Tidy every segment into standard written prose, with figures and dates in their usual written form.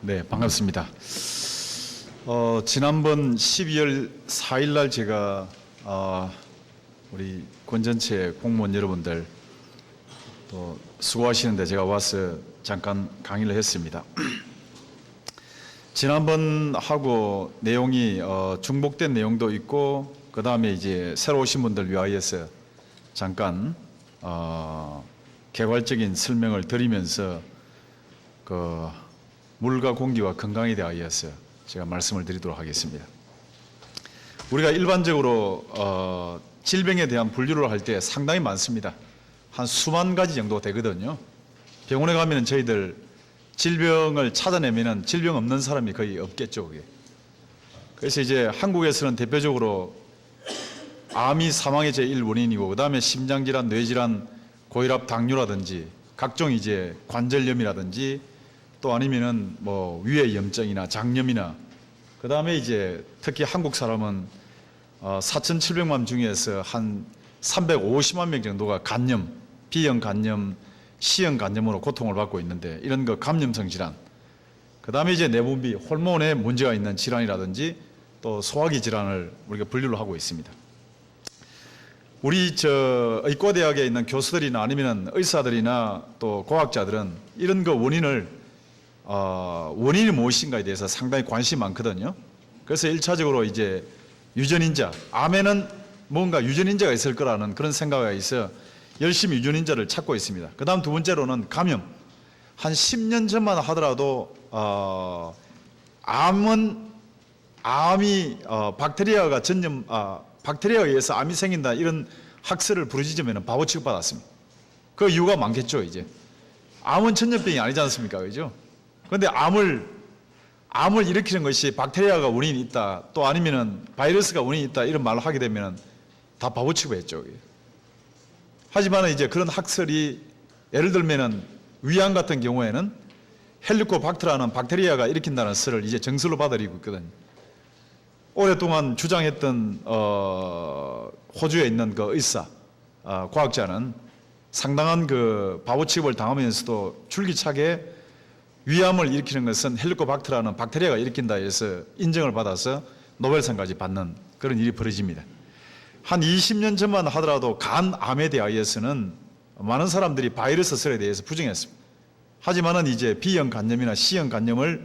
네, 반갑습니다. 지난번 12월 4일 날 제가 우리 건전체 공무원 여러분들 또 수고하시는데 제가 와서 잠깐 강의를 했습니다. 지난번 하고 내용이 중복된 내용도 있고 그 다음에 이제 새로 오신 분들 위하여서 잠깐 개괄적인 설명을 드리면서 그 물과 공기와 건강에 대하여서 제가 말씀을 드리도록 하겠습니다. 우리가 일반적으로 질병에 대한 분류를 할 때 상당히 많습니다. 한 수만 가지 정도 되거든요. 병원에 가면 저희들 질병을 찾아내면 질병 없는 사람이 거의 없겠죠. 그게. 그래서 이제 한국에서는 대표적으로 암이 사망의 제1 원인이고 그 다음에 심장질환, 뇌질환, 고혈압, 당뇨라든지 각종 이제 관절염이라든지 또 아니면은 뭐 위의 염증이나 장염이나 그 다음에 이제 특히 한국 사람은 4,700만 중에서 한 350만 명 정도가 간염, B형 간염, C형 간염으로 고통을 받고 있는데 이런 거 감염성 질환, 그 다음에 이제 내분비, 호르몬에 문제가 있는 질환이라든지 또 소화기 질환을 우리가 분류를 하고 있습니다. 우리 의과대학에 있는 교수들이나 아니면 의사들이나 또 과학자들은 이런 거 원인이 무엇인가에 대해서 상당히 관심이 많거든요. 그래서 1차적으로 이제 유전인자, 암에는 뭔가 유전인자가 있을 거라는 그런 생각에 있어 열심히 유전인자를 찾고 있습니다. 그 다음 두 번째로는 감염. 한 10년 전만 하더라도 암이 박테리아가 박테리아에 의해서 암이 생긴다 이런 학설을 부르짖으면 바보 취급받았습니다. 그 이유가 많겠죠. 이제 암은 전염병이 아니지 않습니까? 그죠? 그런데 암을 일으키는 것이 박테리아가 원인이 있다, 또 아니면은 바이러스가 원인이 있다 이런 말을 하게 되면 다 바보 취급했죠. 하지만 이제 그런 학설이 예를 들면은 위암 같은 경우에는 헬리코박터라는 박테리아가 일으킨다는 설을 이제 정설로 받아들이고 있거든요. 오랫동안 주장했던 호주에 있는 그 의사, 과학자는 상당한 그 바보 취급을 당하면서도 줄기차게 위암을 일으키는 것은 헬리코박터라는 박테리아가 일으킨다 해서 인정을 받아서 노벨상까지 받는 그런 일이 벌어집니다. 한 20년 전만 하더라도 간암에 대하여서는 많은 사람들이 바이러스 설에 대해서 부정했습니다. 하지만은 이제 B형 간염이나 C형 간염을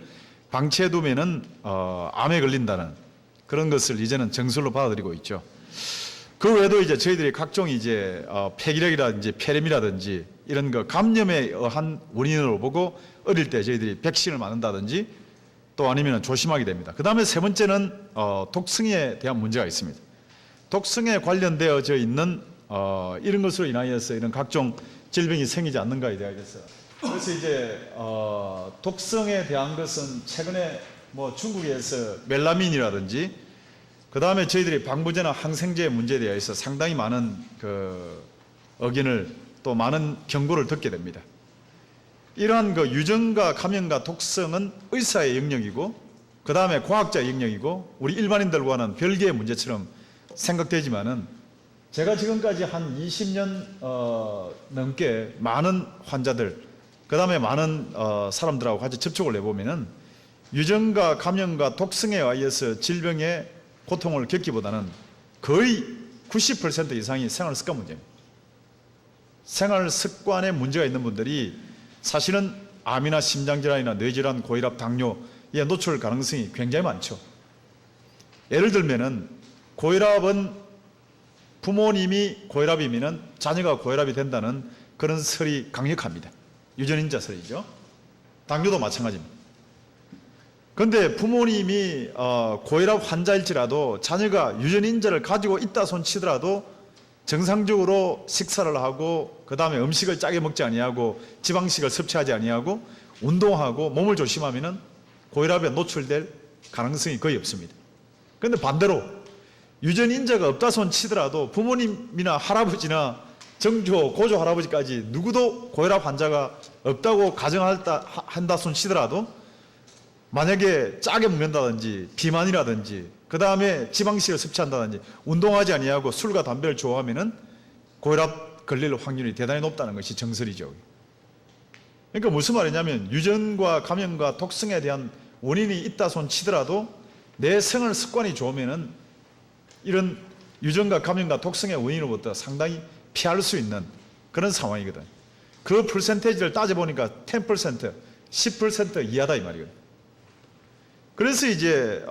방치해두면은 암에 걸린다는 그런 것을 이제는 정설로 받아들이고 있죠. 그 외에도 이제 저희들이 각종 이제 폐기력이라든지 폐렴이라든지 이런 거 감염에 의한 원인으로 보고 어릴 때 저희들이 백신을 맞는다든지 또 아니면 조심하게 됩니다. 그 다음에 세 번째는 독성에 대한 문제가 있습니다. 독성에 관련되어져 있는 이런 것으로 인하여서 이런 각종 질병이 생기지 않는가에 대해서 그래서 이제 독성에 대한 것은 최근에 뭐 중국에서 멜라민이라든지 그 다음에 저희들이 방부제나 항생제 문제에 대해서 상당히 많은 그 의견을 또 많은 경고를 듣게 됩니다. 이러한 그 유전과 감염과 독성은 의사의 영역이고 그 다음에 과학자의 영역이고 우리 일반인들과는 별개의 문제처럼 생각되지만은 제가 지금까지 한 20년 넘게 많은 환자들 그 다음에 많은 사람들하고 같이 접촉을 해보면은 유전과 감염과 독성에 의해서 질병의 고통을 겪기보다는 거의 90% 이상이 생활 습관 문제입니다. 생활 습관에 문제가 있는 분들이 사실은 암이나 심장질환이나 뇌질환, 고혈압, 당뇨에 노출 가능성이 굉장히 많죠. 예를 들면은 고혈압은 부모님이 고혈압이면은 자녀가 고혈압이 된다는 그런 설이 강력합니다. 유전인자 설이죠. 당뇨도 마찬가지입니다. 그런데 부모님이 고혈압 환자일지라도 자녀가 유전인자를 가지고 있다 손치더라도 정상적으로 식사를 하고 그 다음에 음식을 짜게 먹지 아니하고 지방식을 섭취하지 아니하고 운동하고 몸을 조심하면은 고혈압에 노출될 가능성이 거의 없습니다. 그런데 반대로 유전인자가 없다 손치더라도 부모님이나 할아버지나 정조, 고조 할아버지까지 누구도 고혈압 환자가 없다고 가정한다 손치더라도 만약에 짜게 먹는다든지 비만이라든지 그 다음에 지방식을 섭취한다든지 운동하지 아니하고 술과 담배를 좋아하면은 고혈압 걸릴 확률이 대단히 높다는 것이 정설이죠. 그러니까 무슨 말이냐면 유전과 감염과 독성에 대한 원인이 있다 손 치더라도 내 생활 습관이 좋으면은 이런 유전과 감염과 독성의 원인으로부터 상당히 피할 수 있는 그런 상황이거든. 그 퍼센테이지를 따져보니까 10%, 10% 이하다 이 말이거든. 그래서 이제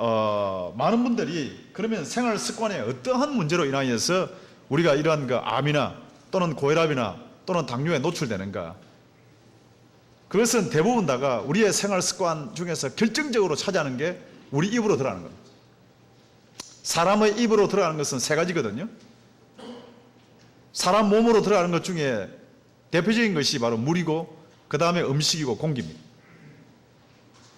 많은 분들이 그러면 생활 습관에 어떠한 문제로 인하여서 우리가 이러한 그 암이나 또는 고혈압이나 또는 당뇨에 노출되는가? 그것은 대부분 다가 우리의 생활 습관 중에서 결정적으로 차지하는 게 우리 입으로 들어가는 겁니다. 사람의 입으로 들어가는 것은 세 가지거든요. 사람 몸으로 들어가는 것 중에 대표적인 것이 바로 물이고 그 다음에 음식이고 공기입니다.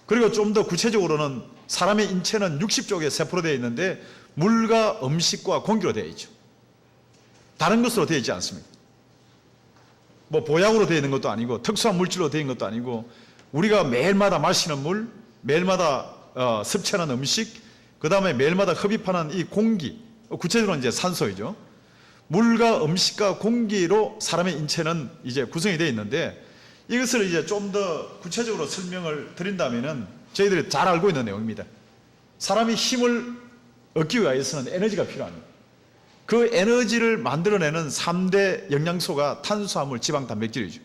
그리고 좀 더 구체적으로는 사람의 인체는 60쪽에 세포로 되어 있는데 물과 음식과 공기로 되어 있죠. 다른 것으로 되어 있지 않습니다. 뭐 보약으로 되어 있는 것도 아니고 특수한 물질로 되어 있는 것도 아니고 우리가 매일마다 마시는 물, 매일마다 섭취하는 음식, 그 다음에 매일마다 흡입하는 이 공기, 구체적으로 이제 산소이죠. 물과 음식과 공기로 사람의 인체는 이제 구성이 되어 있는데 이것을 이제 좀 더 구체적으로 설명을 드린다면은 저희들이 잘 알고 있는 내용입니다. 사람이 힘을 얻기 위해서는 에너지가 필요합니다. 그 에너지를 만들어내는 3대 영양소가 탄수화물, 지방, 단백질이죠.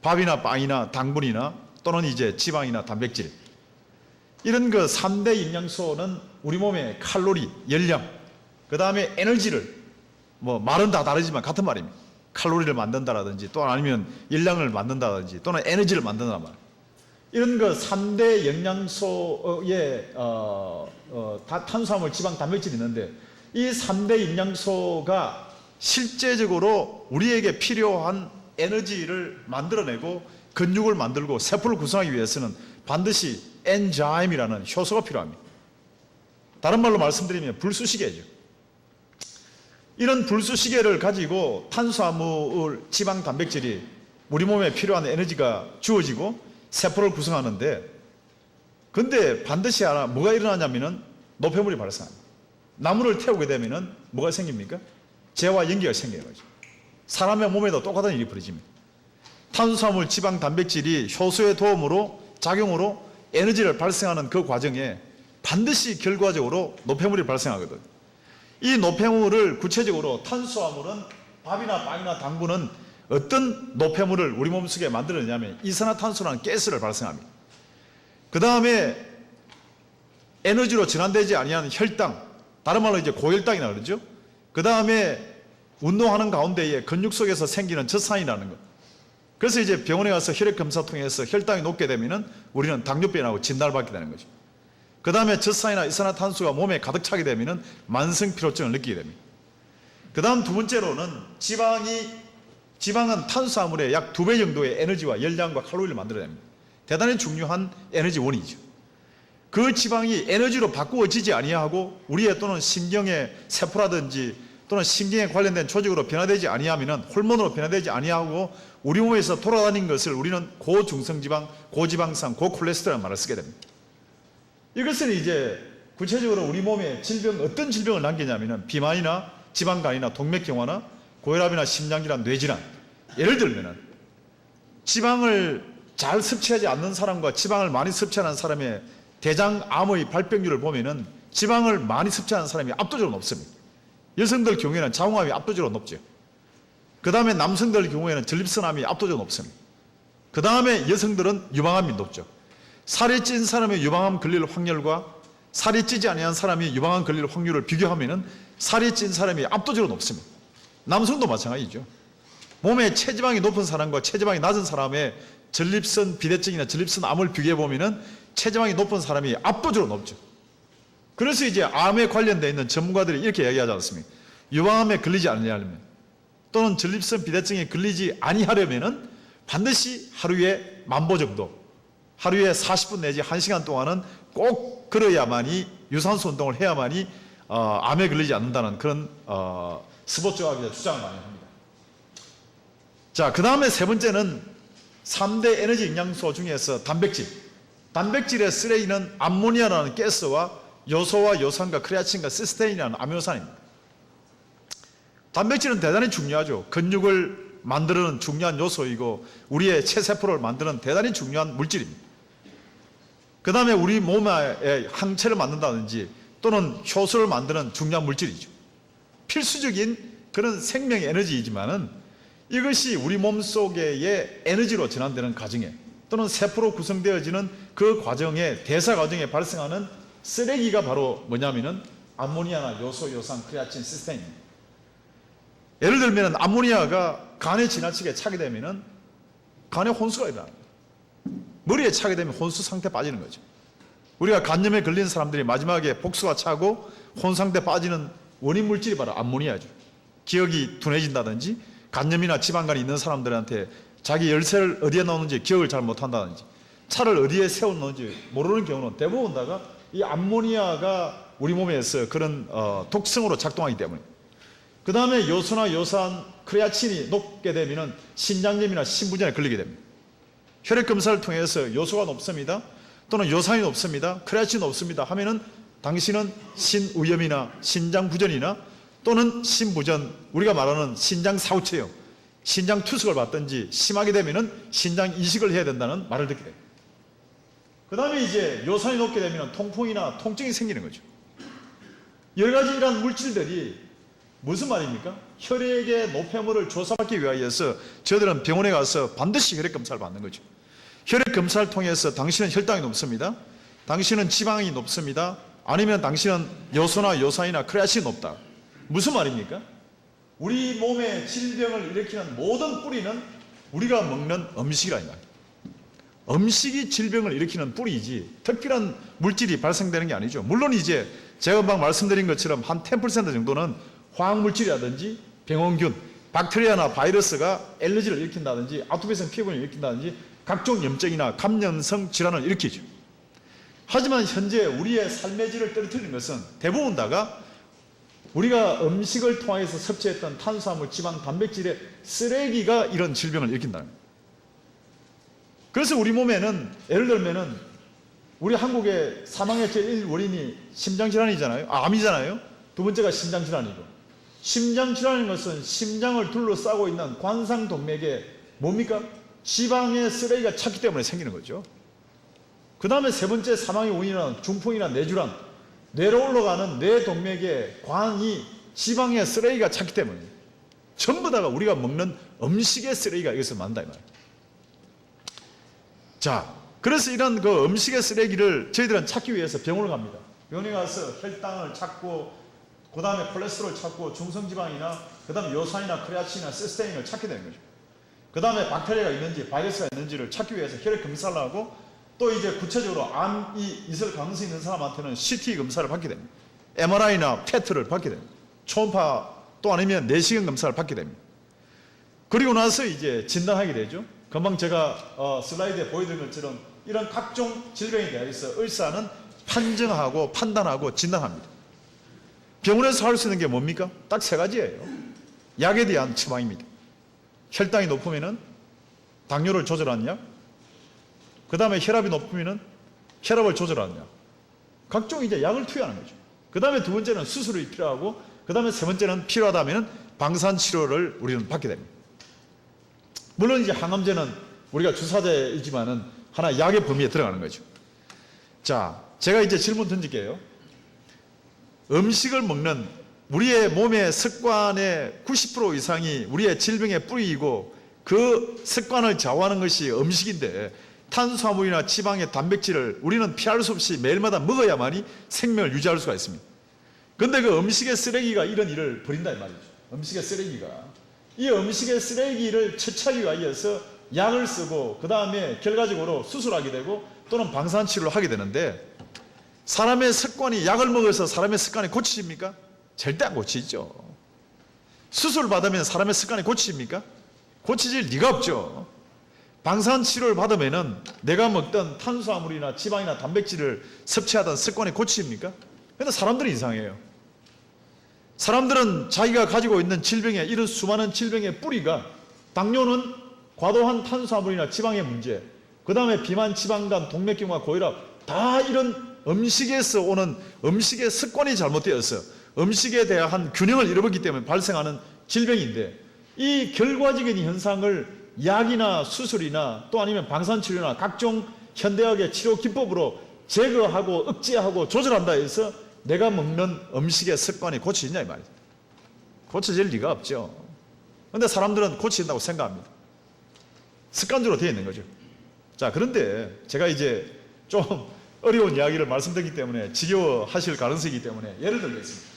밥이나 빵이나 당분이나 또는 이제 지방이나 단백질. 이런 그 3대 영양소는 우리 몸의 칼로리, 열량, 그 다음에 에너지를 뭐 말은 다 다르지만 같은 말입니다. 칼로리를 만든다라든지 또 아니면 열량을 만든다든지 또는 에너지를 만든다는 말. 이런 그 3대 영양소의 탄수화물, 지방, 단백질이 있는데 이 3대 영양소가 실제적으로 우리에게 필요한 에너지를 만들어내고 근육을 만들고 세포를 구성하기 위해서는 반드시 엔자임이라는 효소가 필요합니다. 다른 말로 말씀드리면 불수시개죠. 이런 불수시개를 가지고 탄수화물, 지방, 단백질이 우리 몸에 필요한 에너지가 주어지고 세포를 구성하는데 근데 반드시 뭐가 일어나냐면은 노폐물이 발생합니다. 나무를 태우게 되면은 뭐가 생깁니까? 재와 연기가 생겨요. 사람의 몸에도 똑같은 일이 벌어집니다. 탄수화물, 지방, 단백질이 효소의 도움으로 작용으로 에너지를 발생하는 그 과정에 반드시 결과적으로 노폐물이 발생하거든요. 이 노폐물을 구체적으로 탄수화물은 밥이나 빵이나 당분은 어떤 노폐물을 우리 몸속에 만들어내냐면 이산화탄소라는 가스를 발생합니다. 그 다음에 에너지로 전환되지 아니하는 혈당, 다른 말로 이제 고혈당이라고 그러죠. 그 다음에 운동하는 가운데에 근육 속에서 생기는 젖산이라는 것. 그래서 이제 병원에 가서 혈액 검사 통해서 혈당이 높게 되면은 우리는 당뇨병이라고 진단을 받게 되는 거죠. 그 다음에 젖산이나 이산화탄소가 몸에 가득 차게 되면 만성 피로증을 느끼게 됩니다. 그 다음 두 번째로는 지방은 탄수화물의 약 2배 정도의 에너지와 열량과 칼로리를 만들어냅니다. 대단히 중요한 에너지 원이죠. 그 지방이 에너지로 바꾸어지지 아니하고 우리의 또는 신경의 세포라든지 또는 신경에 관련된 조직으로 변화되지 아니하면 호르몬으로 변화되지 아니하고 우리 몸에서 돌아다니는 것을 우리는 고중성지방, 고지방산, 고콜레스테롤이라는 말을 쓰게 됩니다. 이것은 이제 구체적으로 우리 몸에 어떤 질병을 남기냐면 비만이나 지방간이나 동맥경화나 고혈압이나 심장질환, 뇌질환. 예를 들면 지방을 잘 섭취하지 않는 사람과 지방을 많이 섭취하는 사람의 대장암의 발병률을 보면은 지방을 많이 섭취하는 사람이 압도적으로 높습니다. 여성들 경우에는 자궁암이 압도적으로 높죠. 그 다음에 남성들 경우에는 전립선암이 압도적으로 높습니다. 그 다음에 여성들은 유방암이 높죠. 살이 찐 사람의 유방암 걸릴 확률과 살이 찌지 아니한 사람이 유방암 걸릴 확률을 비교하면은 살이 찐 사람이 압도적으로 높습니다. 남성도 마찬가지죠. 몸에 체지방이 높은 사람과 체지방이 낮은 사람의 전립선 비대증이나 전립선 암을 비교해 보면은 체지방이 높은 사람이 압도적으로 높죠. 그래서 이제 암에 관련되어 있는 전문가들이 이렇게 이야기하지 않습니까? 유방암에 걸리지 않으려면 또는 전립선 비대증에 걸리지 아니하려면은 반드시 하루에 10,000보 정도, 하루에 40분 내지 1시간 동안은 꼭 걸어야만이 유산소 운동을 해야만이 암에 걸리지 않는다는 그런 스포츠학에서 주장을 많이 합니다. 자, 그 다음에 세 번째는 3대 에너지 영양소 중에서 단백질. 단백질의 쓰레기는 암모니아라는 가스와 요소와 요산과 크레아틴과 시스테인이라는 아미노산입니다. 단백질은 대단히 중요하죠. 근육을 만드는 중요한 요소이고 우리의 체세포를 만드는 대단히 중요한 물질입니다. 그 다음에 우리 몸에 항체를 만든다든지 또는 효소를 만드는 중요한 물질이죠. 필수적인 그런 생명의 에너지이지만은 이것이 우리 몸 속의 에너지로 전환되는 과정에 또는 세포로 구성되어지는 그 과정에 대사 과정에 발생하는 쓰레기가 바로 뭐냐면은 암모니아나 요소, 요산, 크레아틴, 시스테인입니다. 예를 들면 암모니아가 간에 지나치게 차게 되면은 간에 혼수가 일어납니다. 머리에 차게 되면 혼수 상태 빠지는 거죠. 우리가 간염에 걸린 사람들이 마지막에 복수가 차고 혼 상태 빠지는 원인 물질이 바로 암모니아죠. 기억이 둔해진다든지 간염이나 지방간이 있는 사람들한테 자기 열쇠를 어디에 넣는지 기억을 잘 못한다든지 차를 어디에 세워놓는지 모르는 경우는 대부분 다가 이 암모니아가 우리 몸에서 그런 독성으로 작동하기 때문에 그 다음에 요소나 요산, 크레아틴이 높게 되면 신장염이나 신부전에 걸리게 됩니다. 혈액 검사를 통해서 요소가 높습니다. 또는 요산이 높습니다. 크레아틴이 높습니다. 하면은 당신은 신우염이나 신장부전이나 또는 신부전, 우리가 말하는 신장 사후체형, 신장 투석을 받든지 심하게 되면은 신장 이식을 해야 된다는 말을 듣게 됩니다. 그 다음에 이제 요산이 높게 되면 통풍이나 통증이 생기는 거죠. 여러 가지 이런 물질들이 무슨 말입니까? 혈액의 노폐물을 조사받기 위하여서 저희들은 병원에 가서 반드시 혈액 검사를 받는 거죠. 혈액 검사를 통해서 당신은 혈당이 높습니다. 당신은 지방이 높습니다. 아니면 당신은 요소나 요산이나 크레아틴이 높다. 무슨 말입니까? 우리 몸의 질병을 일으키는 모든 뿌리는 우리가 먹는 음식이라 이 말이에요. 음식이 질병을 일으키는 뿌리이지 특별한 물질이 발생되는 게 아니죠. 물론 이제 제가 막 말씀드린 것처럼 한 10% 정도는 화학물질이라든지 병원균, 박테리아나 바이러스가 알러지를 일으킨다든지 아토피성 피부를 일으킨다든지 각종 염증이나 감염성 질환을 일으키죠. 하지만 현재 우리의 삶의 질을 떨어뜨리는 것은 대부분 다가 우리가 음식을 통해서 섭취했던 탄수화물, 지방, 단백질의 쓰레기가 이런 질병을 일으킨다는 거예요. 그래서 우리 몸에는 예를 들면은 우리 한국의 사망의 제1 원인이 심장질환이잖아요. 암이잖아요. 두 번째가 심장질환이고, 심장질환인 것은 심장을 둘러싸고 있는 관상동맥에 뭡니까? 지방의 쓰레기가 찼기 때문에 생기는 거죠. 그 다음에 세 번째 사망의 원인은 중풍이나 뇌질환, 뇌로 올라가는 뇌동맥에 관이 지방의 쓰레기가 찼기 때문에 전부 다가 우리가 먹는 음식의 쓰레기가 이것을 만든다 이 말이에요. 자, 그래서 이런 그 음식의 쓰레기를 저희들은 찾기 위해서 병원을 갑니다. 병원에 가서 혈당을 찾고, 그 다음에 콜레스테롤을 찾고, 중성지방이나, 그 다음에 요산이나 크레아틴이나 시스테인을 찾게 되는 거죠. 그 다음에 박테리아가 있는지, 바이러스가 있는지를 찾기 위해서 혈액 검사를 하고, 또 이제 구체적으로 암이 있을 가능성이 있는 사람한테는 CT 검사를 받게 됩니다. MRI나 PET를 받게 됩니다. 초음파 또 아니면 내시경 검사를 받게 됩니다. 그리고 나서 이제 진단하게 되죠. 금방 제가 슬라이드에 보여드린 것처럼 이런 각종 질병에 대해서 의사는 판정하고 판단하고 진단합니다. 병원에서 할 수 있는 게 뭡니까? 딱 세 가지예요. 약에 대한 처방입니다. 혈당이 높으면은 당뇨를 조절하는 약, 그 다음에 혈압이 높으면은 혈압을 조절하는 약, 각종 이제 약을 투여하는 거죠. 그 다음에 두 번째는 수술이 필요하고, 그 다음에 세 번째는 필요하다면은 방사선 치료를 우리는 받게 됩니다. 물론 이제 항암제는 우리가 주사제이지만은 하나 약의 범위에 들어가는 거죠. 자, 제가 이제 질문 던질게요. 음식을 먹는 우리의 몸의 습관의 90% 이상이 우리의 질병의 뿌리이고 그 습관을 좌우하는 것이 음식인데 탄수화물이나 지방의 단백질을 우리는 피할 수 없이 매일마다 먹어야만이 생명을 유지할 수가 있습니다. 그런데 그 음식의 쓰레기가 이런 일을 벌인다 이 말이죠. 음식의 쓰레기가. 이 음식의 쓰레기를 처치하기 위해서 약을 쓰고 그 다음에 결과적으로 수술하게 되고 또는 방사선 치료를 하게 되는데 사람의 습관이 약을 먹어서 사람의 습관이 고치십니까? 절대 안 고치죠. 수술 받으면 사람의 습관이 고치십니까? 고치질 리가 없죠. 방사선 치료를 받으면은 내가 먹던 탄수화물이나 지방이나 단백질을 섭취하던 습관이 고치십니까? 그런데 사람들은 이상해요. 사람들은 자기가 가지고 있는 질병의 이런 수많은 질병의 뿌리가 당뇨는 과도한 탄수화물이나 지방의 문제, 그 다음에 비만, 지방간, 동맥경화, 고혈압 다 이런 음식에서 오는 음식의 습관이 잘못되어서 음식에 대한 균형을 잃어버리기 때문에 발생하는 질병인데 이 결과적인 현상을 약이나 수술이나 또 아니면 방사치료나 각종 현대학의 치료 기법으로 제거하고 억제하고 조절한다 해서 내가 먹는 음식의 습관이 고쳐지냐 이 말이에요. 고쳐질 리가 없죠. 그런데 사람들은 고쳐진다고 생각합니다. 습관적으로 되어 있는 거죠. 자, 그런데 제가 이제 좀 어려운 이야기를 말씀드리기 때문에 지겨워하실 가능성이 있기 때문에 예를 들겠습니다.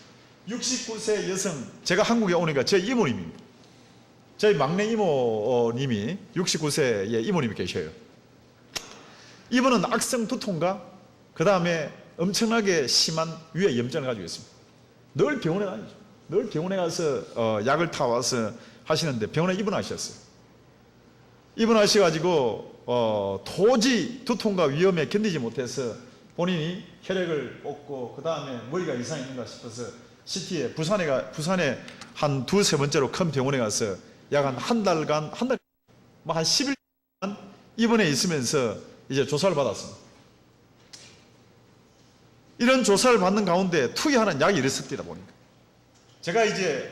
69세 여성, 제가 한국에 오니까 제 이모님입니다. 저희 막내 이모님이 69세의 이모님이 계셔요. 이분은 악성 두통과 그 다음에 엄청나게 심한 위에 염증을 가지고 있습니다. 늘 병원에 다니죠. 늘 병원에 가서 약을 타와서 하시는데 병원에 입원하셨어요. 입원하셔가지고 도저히 두통과 위험에 견디지 못해서 본인이 혈액을 뽑고 그 다음에 머리가 이상이 있는가 싶어서 CT에 부산에 한 두세 번째로 큰 병원에 가서 약 한 달간 한 10일 동안 입원해 있으면서 이제 조사를 받았습니다. 이런 조사를 받는 가운데 투여하는 약이 있었다 보니까 제가 이제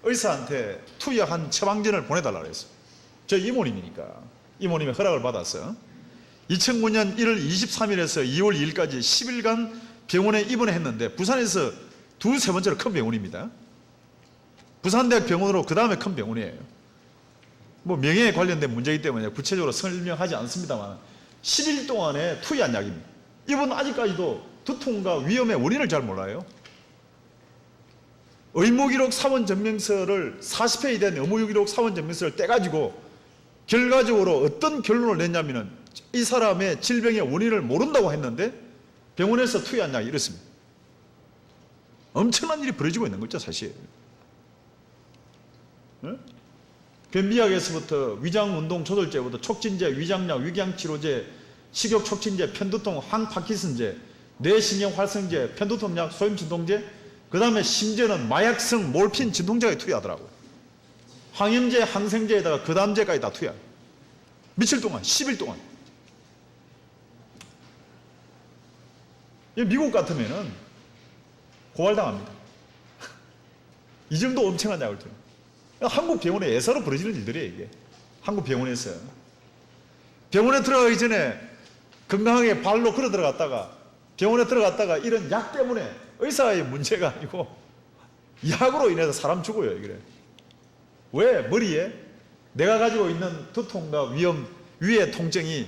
의사한테 투여한 처방전을 보내달라고 했어요. 저 이모님이니까 이모님의 허락을 받아서 2009년 1월 23일에서 2월 2일까지 10일간 병원에 입원을 했는데 부산에서 두세 번째로 큰 병원입니다. 부산대학 병원으로 그 다음에 큰 병원이에요. 뭐 명예에 관련된 문제이기 때문에 구체적으로 설명하지 않습니다만 10일 동안에 투여한 약입니다. 이분은 아직까지도 두통과 위험의 원인을 잘 몰라요. 의무기록 사원증명서를 40회에 대한 의무기록 사원증명서를 떼가지고 결과적으로 어떤 결론을 냈냐면은 이 사람의 질병의 원인을 모른다고 했는데 병원에서 투여한 약이 이렇습니다. 엄청난 일이 벌어지고 있는 거죠, 사실. 네? 변비약에서부터 위장운동 조절제부터 촉진제, 위장약, 위궤양치료제, 식욕촉진제, 편두통, 항파킨슨제, 뇌신경활성제, 편두통약, 소염진통제, 그 다음에 심지어는 마약성 몰핀 진통제에 투여하더라고요. 항염제, 항생제에다가 그다음제까지 다 투여. 며칠 동안, 10일 동안. 미국 같으면은 고발당합니다. 이 정도 엄청난 약을 투여. 한국 병원에 예사로 벌어지는 일들이에요, 이게. 한국 병원에서. 병원에 들어가기 전에 건강하게 발로 걸어 들어갔다가 병원에 들어갔다가 이런 약 때문에 의사의 문제가 아니고 약으로 인해서 사람 죽어요, 이게. 왜? 머리에 내가 가지고 있는 두통과 위험, 위의 통증이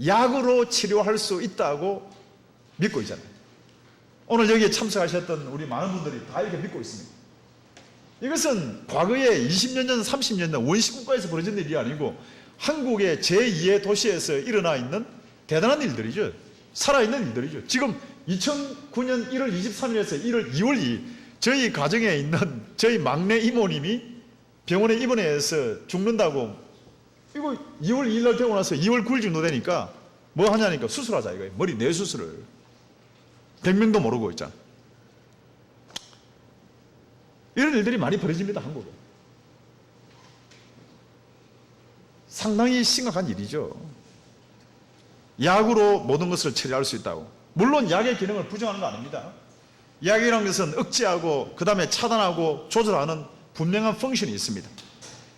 약으로 치료할 수 있다고 믿고 있잖아요. 오늘 여기에 참석하셨던 우리 많은 분들이 다 이렇게 믿고 있습니다. 이것은 과거에 20년 전, 30년 전 원시국가에서 벌어진 일이 아니고 한국의 제2의 도시에서 일어나 있는 대단한 일들이죠. 살아있는 일들이죠. 지금 2009년 1월 23일에서 2월 2일 저희 가정에 있는 저희 막내 이모님이 병원에 입원해서 죽는다고 이거 2월 2일 날 되고 나서 2월 9일 정도 되니까 뭐 하냐니까 수술하자 이거예요. 머리 뇌수술을. 100명도 모르고 있잖아. 이런 일들이 많이 벌어집니다, 한국에. 상당히 심각한 일이죠. 약으로 모든 것을 처리할 수 있다고. 물론 약의 기능을 부정하는 거 아닙니다. 약이라는 것은 억제하고 그 다음에 차단하고 조절하는 분명한 펑션이 있습니다.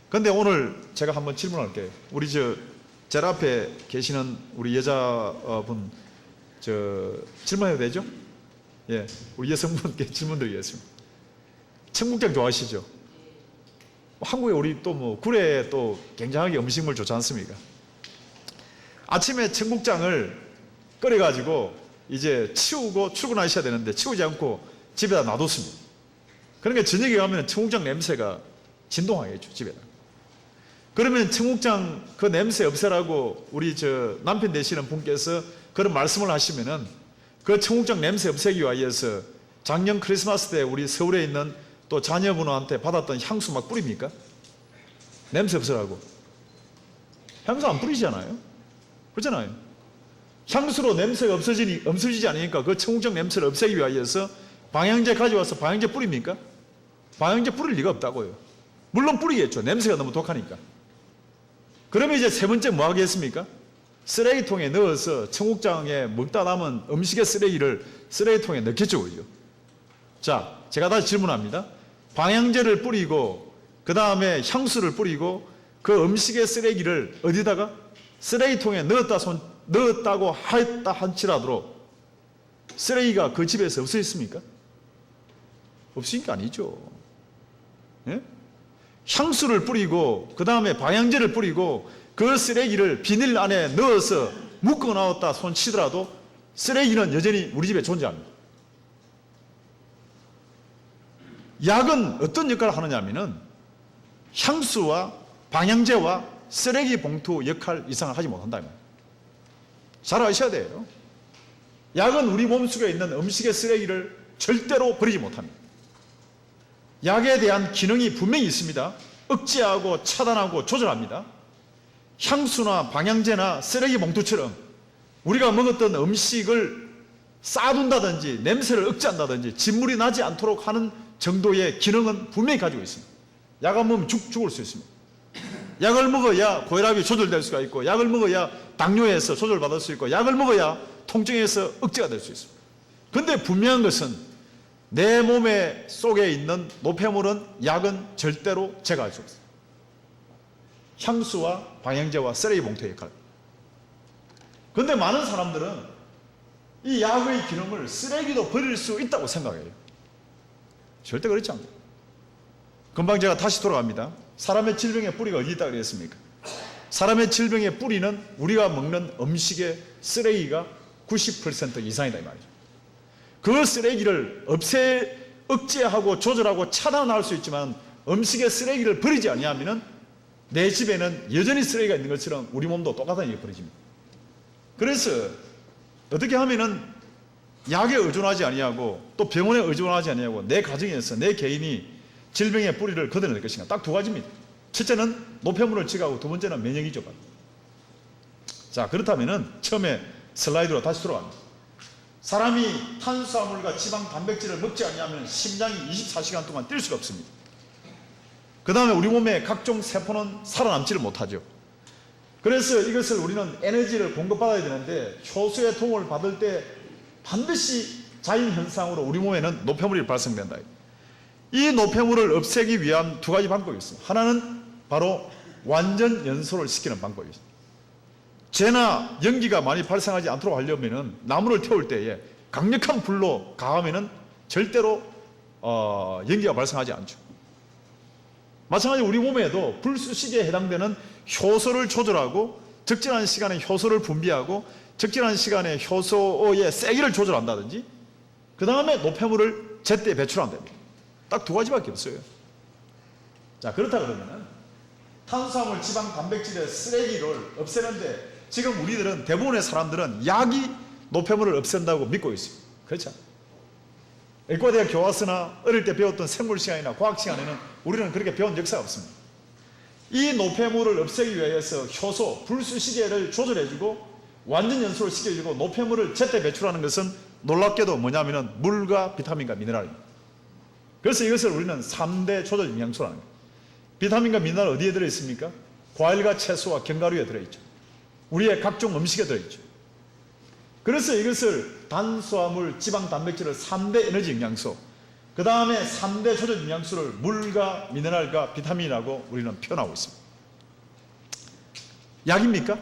그런데 오늘 제가 한번 질문할게요. 우리 제 앞에 계시는 우리 여자분 질문해도 되죠? 예, 우리 여성분께 질문 드리겠습니다. 청국장 좋아하시죠? 한국에 우리 또 뭐 굴에 또 굉장하게 음식물 좋지 않습니까? 아침에 청국장을 끓여가지고 이제 치우고 출근하셔야 되는데 치우지 않고 집에다 놔뒀습니다. 그러니까 저녁에 가면 청국장 냄새가 진동하겠죠, 집에다. 그러면 청국장 그 냄새 없애라고 우리 남편 되시는 분께서 그런 말씀을 하시면은 그 청국장 냄새 없애기 위해서 작년 크리스마스 때 우리 서울에 있는 또 자녀분한테 받았던 향수 막 뿌립니까? 냄새 없애라고. 향수 안 뿌리잖아요. 그렇잖아요. 향수로 냄새가 없어지지 않으니까 그 청국장 냄새를 없애기 위해서 방향제 가져와서 방향제 뿌립니까? 방향제 뿌릴 리가 없다고요. 물론 뿌리겠죠. 냄새가 너무 독하니까. 그러면 이제 세 번째 뭐 하겠습니까? 쓰레기통에 넣어서 청국장에 먹다 남은 음식의 쓰레기를 쓰레기통에 넣겠죠, 그죠? 자, 제가 다시 질문합니다. 방향제를 뿌리고 그 다음에 향수를 뿌리고 그 음식의 쓰레기를 어디다가 쓰레기통에 넣었다고 했다 한치라도 쓰레기가 그 집에서 없어졌습니까? 없으니까 아니죠. 예? 향수를 뿌리고 그 다음에 방향제를 뿌리고 그 쓰레기를 비닐 안에 넣어서 묶어 놨다 손 치더라도 쓰레기는 여전히 우리 집에 존재합니다. 약은 어떤 역할을 하느냐 하면은 향수와 방향제와 쓰레기 봉투 역할 이상을 하지 못한다. 잘 아셔야 돼요. 약은 우리 몸속에 있는 음식의 쓰레기를 절대로 버리지 못합니다. 약에 대한 기능이 분명히 있습니다. 억제하고 차단하고 조절합니다. 향수나 방향제나 쓰레기 봉투처럼 우리가 먹었던 음식을 쌓아둔다든지 냄새를 억제한다든지 진물이 나지 않도록 하는 정도의 기능은 분명히 가지고 있습니다. 약 안 먹으면 죽을 수 있습니다. 약을 먹어야 고혈압이 조절될 수가 있고, 약을 먹어야 당뇨에서 조절받을 수 있고, 약을 먹어야 통증에서 억제가 될 수 있습니다. 그런데 분명한 것은 내 몸에 속에 있는 노폐물은 약은 절대로 제거할 수 없습니다. 향수와 방향제와 쓰레기 봉투의 역할. 그런데 많은 사람들은 이 약의 기능을 쓰레기도 버릴 수 있다고 생각해요. 절대 그렇지 않습니다. 금방 제가 다시 돌아갑니다. 사람의 질병의 뿌리가 어디 있다 그랬습니까? 사람의 질병의 뿌리는 우리가 먹는 음식의 쓰레기가 90% 이상이다 이 말이죠. 그 쓰레기를 억제하고 조절하고 차단할 수 있지만 음식의 쓰레기를 버리지 아니하면 내 집에는 여전히 쓰레기가 있는 것처럼 우리 몸도 똑같은 일이 벌어집니다. 그래서 어떻게 하면은 약에 의존하지 아니하고 또 병원에 의존하지 아니하고 내 가정에서 내 개인이 질병의 뿌리를 걷어낼 것인가? 딱 두 가지입니다. 첫째는 노폐물을 제거하고 두 번째는 면역이죠. 자, 그렇다면은 처음에 슬라이드로 다시 돌아갑니다. 사람이 탄수화물과 지방, 단백질을 먹지 않으면 심장이 24시간 동안 뛸 수가 없습니다. 그 다음에 우리 몸의 각종 세포는 살아남지를 못하죠. 그래서 이것을 우리는 에너지를 공급받아야 되는데 효소의 도움을 받을 때 반드시 자연현상으로 우리 몸에는 노폐물이 발생된다. 이 노폐물을 없애기 위한 두 가지 방법이 있습니다. 하나는 바로 완전 연소를 시키는 방법이 있습니다. 재나 연기가 많이 발생하지 않도록 하려면 나무를 태울 때에 강력한 불로 가하면 절대로 연기가 발생하지 않죠. 마찬가지로 우리 몸에도 불쑤시개에 해당되는 효소를 조절하고 적절한 시간에 효소를 분비하고 적절한 시간에 효소의 세기를 조절한다든지 그 다음에 노폐물을 제때 배출한답니다. 딱 두 가지밖에 없어요. 자, 그렇다 그러면 탄수화물, 지방, 단백질의 쓰레기를 없애는데 지금 우리들은 대부분의 사람들은 약이 노폐물을 없앤다고 믿고 있습니다. 그렇죠? 의과대학 교과서나 어릴 때 배웠던 생물 시간이나 과학 시간에는 우리는 그렇게 배운 역사가 없습니다. 이 노폐물을 없애기 위해서 효소, 불쑤시개를 조절해주고 완전 연소를 시켜주고 노폐물을 제때 배출하는 것은 놀랍게도 뭐냐면은 물과 비타민과 미네랄입니다. 그래서 이것을 우리는 3대 조절 영양소라는 거예요. 비타민과 미네랄 어디에 들어있습니까? 과일과 채소와 견과류에 들어있죠. 우리의 각종 음식에 들어있죠. 그래서 이것을 탄수화물, 지방, 단백질을 3대 에너지 영양소, 그 다음에 3대 조절 영양소를 물과 미네랄과 비타민이라고 우리는 표현하고 있습니다. 약입니까?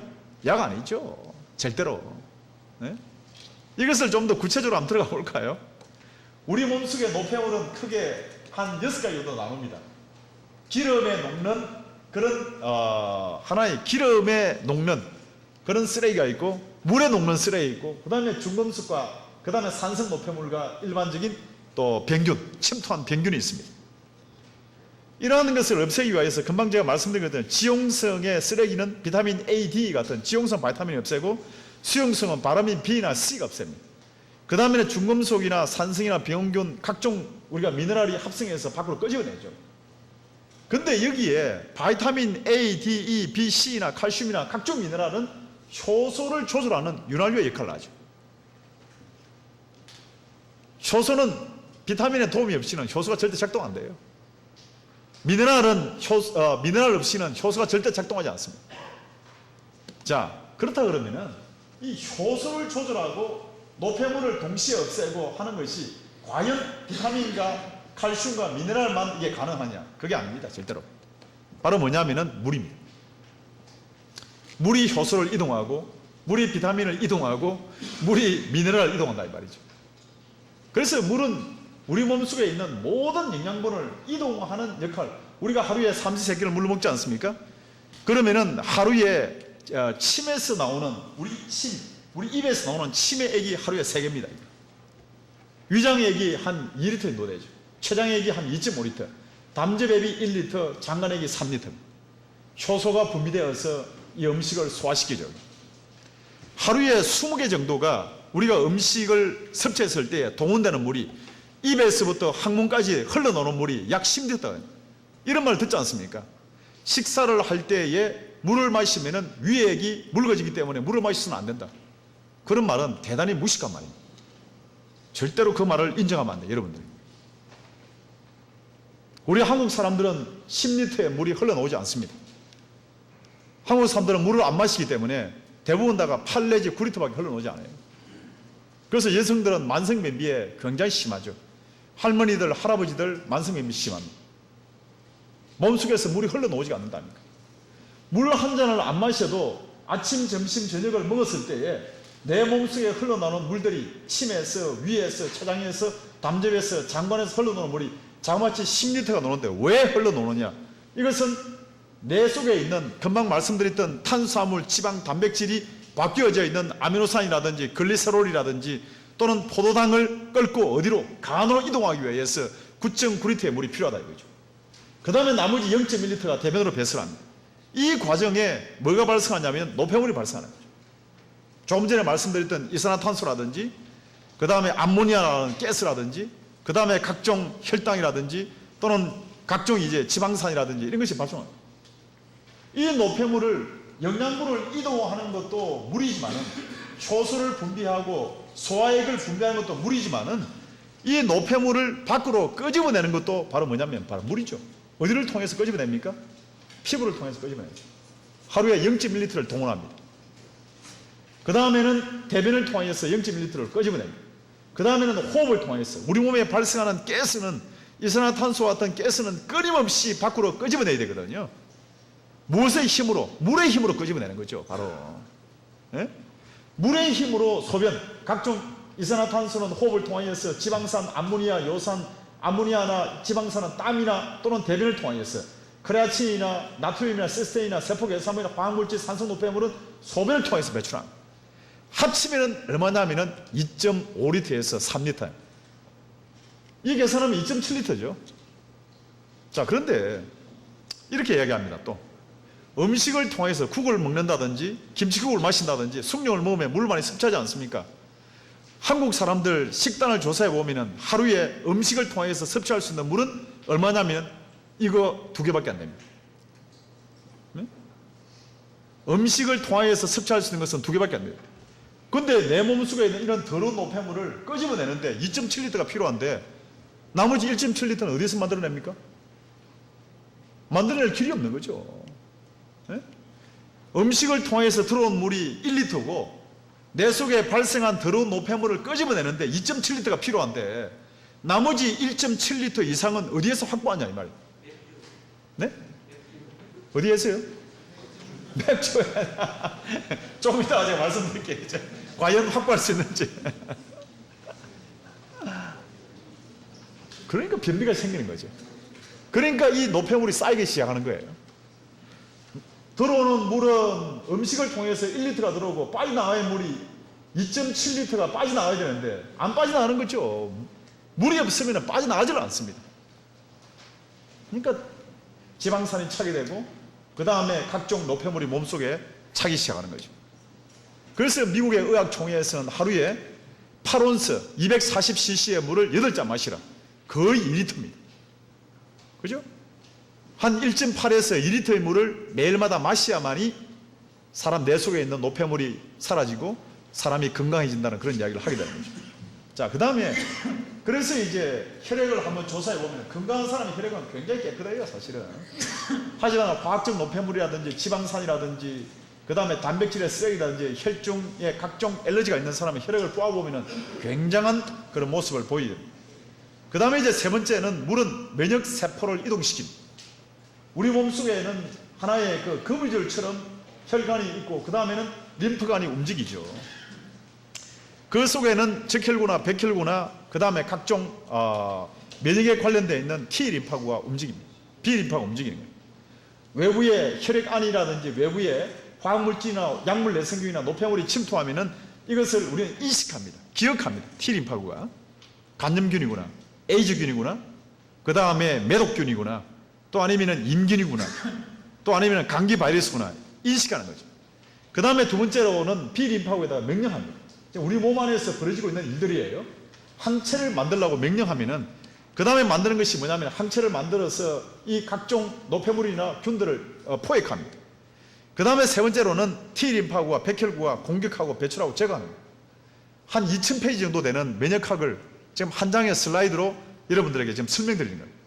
약 아니죠. 절대로. 네? 이것을 좀 더 구체적으로 한번 들어가 볼까요? 우리 몸속의 노폐물은 크게 한 6가지 정도 나눕니다. 기름에 녹는 그런 하나의 기름에 녹는 그런 쓰레기가 있고 물에 녹는 쓰레기 있고 그 다음에 중금속과 그 다음에 산성 노폐물과 일반적인 또 병균, 침투한 병균이 있습니다. 이러한 것을 없애기 위해서 금방 제가 말씀드린 것처럼 지용성의 쓰레기는 비타민 A, D 같은 지용성 바이타민이 없애고 수용성은 비타민 B나 C가 없앱니다. 그 다음에는 중금속이나 산성이나 병균 각종 우리가 미네랄이 합성해서 밖으로 끄집어내죠. 근데 여기에 바이타민 A, D, E, B, C나 칼슘이나 각종 미네랄은 효소를 조절하는 윤활유의 역할을 하죠. 효소는 비타민의 도움이 없이는 효소가 절대 작동 안 돼요. 미네랄은 미네랄 없이는 효소가 절대 작동하지 않습니다. 자, 그렇다 그러면은 이 효소를 조절하고 노폐물을 동시에 없애고 하는 것이 과연 비타민과 칼슘과 미네랄만 이게 가능하냐? 그게 아닙니다. 절대로. 바로 뭐냐면은 물입니다. 물이 효소를 이동하고, 물이 비타민을 이동하고, 물이 미네랄을 이동한다 이 말이죠. 그래서 물은 우리 몸속에 있는 모든 영양분을 이동하는 역할, 우리가 하루에 삼시세끼를 물을 먹지 않습니까? 그러면은 하루에 침에서 나오는 우리 입에서 나오는 침의 액이 하루에 3개입니다. 위장액이 한 2리터 정도 되죠. 췌장액이 한 2.5리터, 담즙액이 1리터, 장간액이 3리터. 효소가 분비되어서 이 음식을 소화시키죠. 하루에 20개 정도가 우리가 음식을 섭취했을 때 동원되는 물이 입에서부터 항문까지 흘러나오는 물이 약 10리터. 이런 말 듣지 않습니까? 식사를 할 때에 물을 마시면 위액이 묽어지기 때문에 물을 마시서는 안 된다. 그런 말은 대단히 무식한 말입니다. 절대로 그 말을 인정하면 안 돼요, 여러분들. 우리 한국 사람들은 10리터의 물이 흘러나오지 않습니다. 한국 사람들은 물을 안 마시기 때문에 대부분 다가 8 내지 9리터밖에 흘러나오지 않아요. 그래서 여성들은 만성변비에 굉장히 심하죠. 할머니들, 할아버지들 만성변비 심합니다. 몸속에서 물이 흘러나오지가 않는다니까. 물 한 잔을 안 마셔도 아침, 점심, 저녁을 먹었을 때에 내 몸속에 흘러나오는 물들이 침에서, 위에서, 췌장에서, 담즙에서, 장관에서 흘러나오는 물이 자그마치 10리터가 나오는데 왜 흘러나오느냐? 이것은 내 속에 있는 금방 말씀드렸던 탄수화물, 지방, 단백질이 바뀌어져 있는 아미노산이라든지 글리세롤이라든지 또는 포도당을 끓고 어디로? 간으로 이동하기 위해서 9.9리터의 물이 필요하다 이거죠. 그 다음에 나머지 0.1리터가 대변으로 배설을 합니다. 이 과정에 뭐가 발생하냐면 노폐물이 발생하는 거죠. 조금 전에 말씀드렸던 이산화탄소라든지 그 다음에 암모니아라는 가스라든지 그 다음에 각종 혈당이라든지 또는 각종 이제 지방산이라든지 이런 것이 발생합니다. 이 노폐물을 영양분을 이동하는 것도 물이지만은 효소를 분비하고 소화액을 분비하는 것도 물이지만은 이 노폐물을 밖으로 끄집어내는 것도 바로 뭐냐면 바로 물이죠. 어디를 통해서 끄집어냅니까? 피부를 통해서 끄집어내죠. 하루에 0.1리터를 동원합니다. 그 다음에는 대변을 통해서 0.1리터를 끄집어냅니다. 그 다음에는 호흡을 통해서 우리 몸에 발생하는 가스는 이산화탄소와 같은 가스는 끊임없이 밖으로 끄집어내야 되거든요. 무엇의 힘으로? 물의 힘으로 끄집어내는 거죠. 바로 예? 물의 힘으로 소변, 각종 이산화탄소는 호흡을 통해서 지방산, 암모니아, 요산, 암모니아나 지방산은 땀이나 또는 대변을 통해서 크레아틴이나 나트륨이나 시스테인이나 세포개사물이나 화학물질, 산소 노폐물은 소변을 통해서 배출합니다. 합치면 얼마냐면은 2.5리터에서 3리터. 이 계산하면 2.7리터죠. 자, 그런데 이렇게 이야기합니다. 또 음식을 통해서 국을 먹는다든지 김치국을 마신다든지 숭늉을 먹으면 물 많이 섭취하지 않습니까? 한국 사람들 식단을 조사해 보면 하루에 음식을 통해서 섭취할 수 있는 물은 얼마냐면 이거 2개밖에 안 됩니다. 네? 음식을 통해서 섭취할 수 있는 것은 2개밖에 안 돼요. 근데 내 몸속에 있는 이런 더러운 노폐물을 끄집어내는데 2.7리터가 필요한데 나머지 1.7리터는 어디서 만들어냅니까? 만들어낼 길이 없는 거죠. 네? 음식을 통해서 들어온 물이 1리터고 내 속에 발생한 더러운 노폐물을 끄집어내는데 2.7리터가 필요한데 나머지 1.7리터 이상은 어디에서 확보하냐 이 말이에요. 네? 어디에서요? 맥주에 조금 이따가 제가 말씀드릴게요. 이제 과연 확보할 수 있는지. 그러니까 변비가 생기는 거죠. 그러니까 이 노폐물이 쌓이기 시작하는 거예요. 들어오는 물은 음식을 통해서 1리터가 들어오고 빠져나가야 물이 2.7리터가 빠져나가야 되는데 안 빠져나가는 거죠. 물이 없으면 빠져나가질 않습니다. 그러니까 지방산이 차게 되고 그 다음에 각종 노폐물이 몸속에 차기 시작하는 거죠. 그래서 미국의 의학총회에서는 하루에 8온스 240cc의 물을 8잔 마시라. 거의 2리터입니다. 그죠? 한 1.8에서 2리터의 물을 매일마다 마셔야만이 사람 내 속에 있는 노폐물이 사라지고 사람이 건강해진다는 그런 이야기를 하게 되는 거죠. 자, 그 다음에 그래서 이제 혈액을 한번 조사해 보면 건강한 사람의 혈액은 굉장히 깨끗해요, 사실은. 하지만 화학적 노폐물이라든지 지방산이라든지 그 다음에 단백질의 쓰레기라든지 혈중에 각종 알러지가 있는 사람의 혈액을 뽑아보면 굉장한 그런 모습을 보이죠. 그 다음에 이제 세 번째는 물은 면역세포를 이동시킵니다. 우리 몸속에는 하나의 그 거미줄처럼 혈관이 있고 그 다음에는 림프관이 움직이죠. 그 속에는 적혈구나 백혈구나 그 다음에 각종 면역에 관련되어 있는 T림파구가 움직입니다. B림파가 움직이는 거예요. 외부의 혈액 안이라든지 외부의 화학물질이나 약물 내성균이나 노폐물이 침투하면은 이것을 우리는 인식합니다. 기억합니다. T림파구가 간염균이구나, 에이즈균이구나, 그 다음에 매독균이구나, 또 아니면은 임균이구나, 또 아니면은 감기 바이러스구나 인식하는 거죠. 그 다음에 두 번째로는 B림파구에다가 명령합니다. 우리 몸 안에서 벌어지고 있는 일들이에요. 항체를 만들려고 명령하면은 그 다음에 만드는 것이 뭐냐면 항체를 만들어서 이 각종 노폐물이나 균들을 포획합니다. 그 다음에 세 번째로는 T림파구와 백혈구가 공격하고 배출하고 제거하는 거예요. 한 2000페이지 정도 되는 면역학을 지금 한 장의 슬라이드로 여러분들에게 지금 설명드리는 거예요.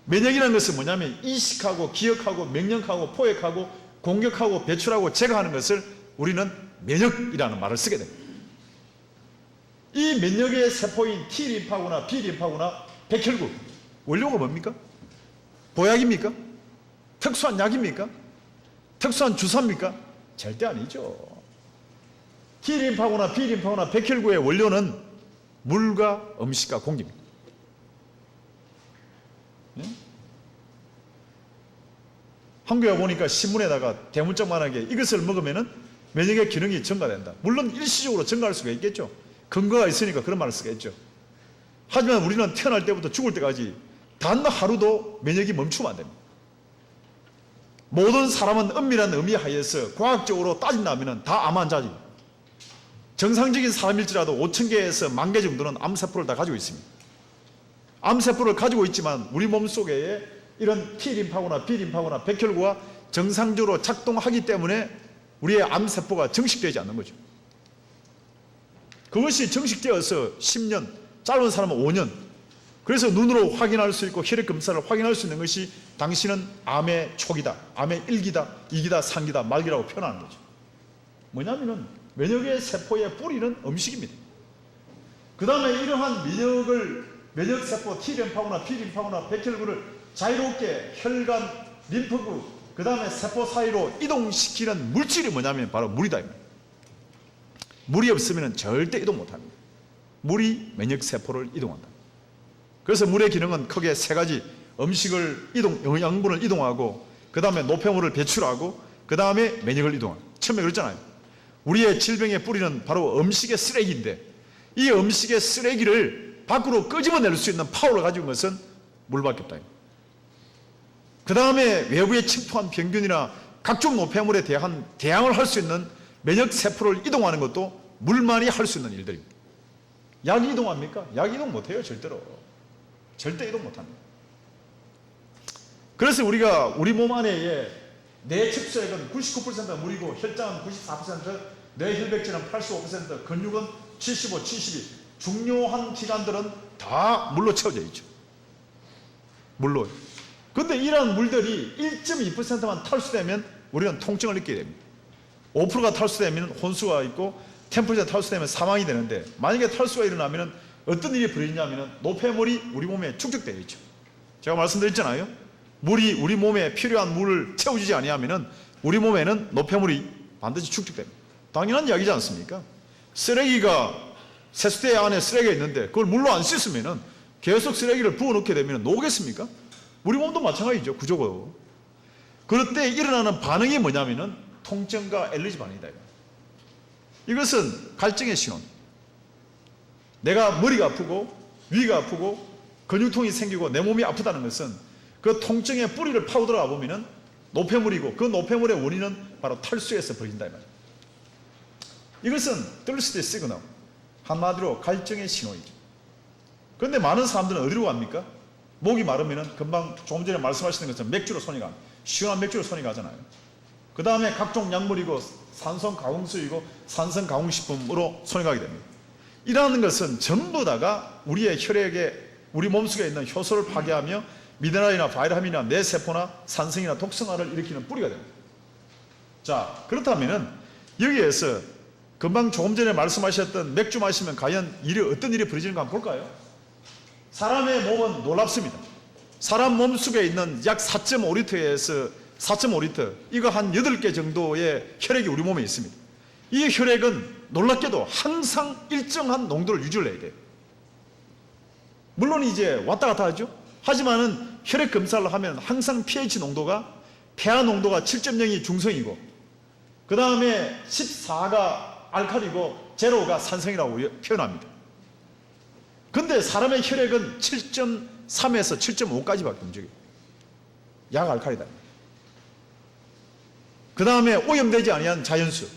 면역이라는 것은 뭐냐면 인식하고 기억하고 명령하고 포획하고 공격하고 배출하고 제거하는 것을 우리는 면역이라는 말을 쓰게 됩니다. 이 면역의 세포인 T림파구나 B림파구나 백혈구 원료가 뭡니까? 보약입니까? 특수한 약입니까? 특수한 주사입니까? 절대 아니죠. T림파구나 B림파구나 백혈구의 원료는 물과 음식과 공기입니다. 네? 한국에 보니까 신문에다가 대문짝만하게 이것을 먹으면 면역의 기능이 증가된다. 물론 일시적으로 증가할 수가 있겠죠. 근거가 있으니까 그런 말을 쓰겠죠. 하지만 우리는 태어날 때부터 죽을 때까지 단 하루도 면역이 멈추면 안 됩니다. 모든 사람은 엄밀한 의미 하에서 과학적으로 따진다면 다 암 환자지. 정상적인 사람일지라도 5,000개에서 10,000개 정도는 암세포를 다 가지고 있습니다. 암세포를 가지고 있지만 우리 몸속에 이런 T림파구나 B림파구나 백혈구가 정상적으로 작동하기 때문에 우리의 암세포가 정식되지 않는 거죠. 그것이 정식되어서 10년, 짧은 사람은 5년. 그래서 눈으로 확인할 수 있고 혈액 검사를 확인할 수 있는 것이 당신은 암의 초기다, 암의 1기다, 2기다, 3기다, 말기라고 표현하는 거죠. 뭐냐면은 면역의 세포의 뿌리는 음식입니다. 그 다음에 이러한 면역세포 T림파구나 B림파구나 백혈구를 자유롭게 혈관, 림프구, 그 다음에 세포 사이로 이동시키는 물질이 뭐냐면 바로 물이다. 물이 없으면 절대 이동 못합니다. 물이 면역세포를 이동한다. 그래서 물의 기능은 크게 세 가지. 음식을 영양분을 이동하고 그 다음에 노폐물을 배출하고 그 다음에 면역을 이동하고. 처음에 그랬잖아요. 우리의 질병의 뿌리는 바로 음식의 쓰레기인데 이 음식의 쓰레기를 밖으로 끄집어낼 수 있는 파워를 가지고 있는 것은 물밖에 없다. 그 다음에 외부에 침투한 병균이나 각종 노폐물에 대한 대항을 할 수 있는 면역세포를 이동하는 것도 물만이 할 수 있는 일들입니다. 약이 이동합니까? 약 이동 못해요. 절대로. 절대 이동 못합니다. 그래서 우리가 우리 몸 안에 내 척수액은 99%가 물이고 혈장은 94%, 뇌혈백질은 85%, 근육은 75, 72. 중요한 기관들은 다 물로 채워져 있죠. 물로. 그런데 이러한 물들이 1.2%만 탈수되면 우리는 통증을 느끼게 됩니다. 5%가 탈수되면 혼수가 있고 10% 탈수되면 사망이 되는데 만약에 탈수가 일어나면 어떤 일이 벌어지냐면 노폐물이 우리 몸에 축적되어 있죠. 제가 말씀드렸잖아요. 물이 우리 몸에 필요한 물을 채워주지 아니하면 우리 몸에는 노폐물이 반드시 축적됩니다. 당연한 이야기지 않습니까? 쓰레기가 세수대 안에 쓰레기가 있는데 그걸 물로 안 씻으면 계속 쓰레기를 부어넣게 되면 녹겠습니까? 우리 몸도 마찬가지죠. 구조고. 그럴 때 일어나는 반응이 뭐냐면은 통증과 알레르기 반응이다. 이것은 갈증의 신호입니다. 내가 머리가 아프고 위가 아프고 근육통이 생기고 내 몸이 아프다는 것은 그 통증의 뿌리를 파고 들어가 보면은 노폐물이고 그 노폐물의 원인은 바로 탈수에서 벌어진다 이 말이에요. 이것은 thirst 시그널, 한마디로 갈증의 신호이죠. 그런데 많은 사람들은 어디로 갑니까? 목이 마르면은 금방 조금 전에 말씀하시는 것처럼 맥주로 손이 갑니다. 시원한 맥주로 손이 가잖아요. 그 다음에 각종 약물이고 산성 가공수이고 산성 가공식품으로 손이 가게 됩니다. 이러한 것은 전부 다가 우리의 혈액에 우리 몸속에 있는 효소를 파괴하며 미네랄이나 바이타민이나 뇌세포나 산성이나 독성화를 일으키는 뿌리가 됩니다. 자, 그렇다면은 여기에서 금방 조금 전에 말씀하셨던 맥주 마시면 과연 어떤 일이 벌어지는가 한번 볼까요? 사람의 몸은 놀랍습니다. 사람 몸속에 있는 약 4.5리터에서 4.5리터, 이거 한 8개 정도의 혈액이 우리 몸에 있습니다. 이 혈액은 놀랍게도 항상 일정한 농도를 유지를 해야 돼요. 물론 이제 왔다 갔다 하죠. 하지만은 혈액 검사를 하면 항상 pH 농도가, 폐화 농도가 7.0이 중성이고, 그 다음에 14가 알칼리고 제로가 산성이라고 표현합니다. 근데 사람의 혈액은 7.3에서 7.5까지밖에 움직여요. 약 알칼리다. 그 다음에 오염되지 아니한 자연수,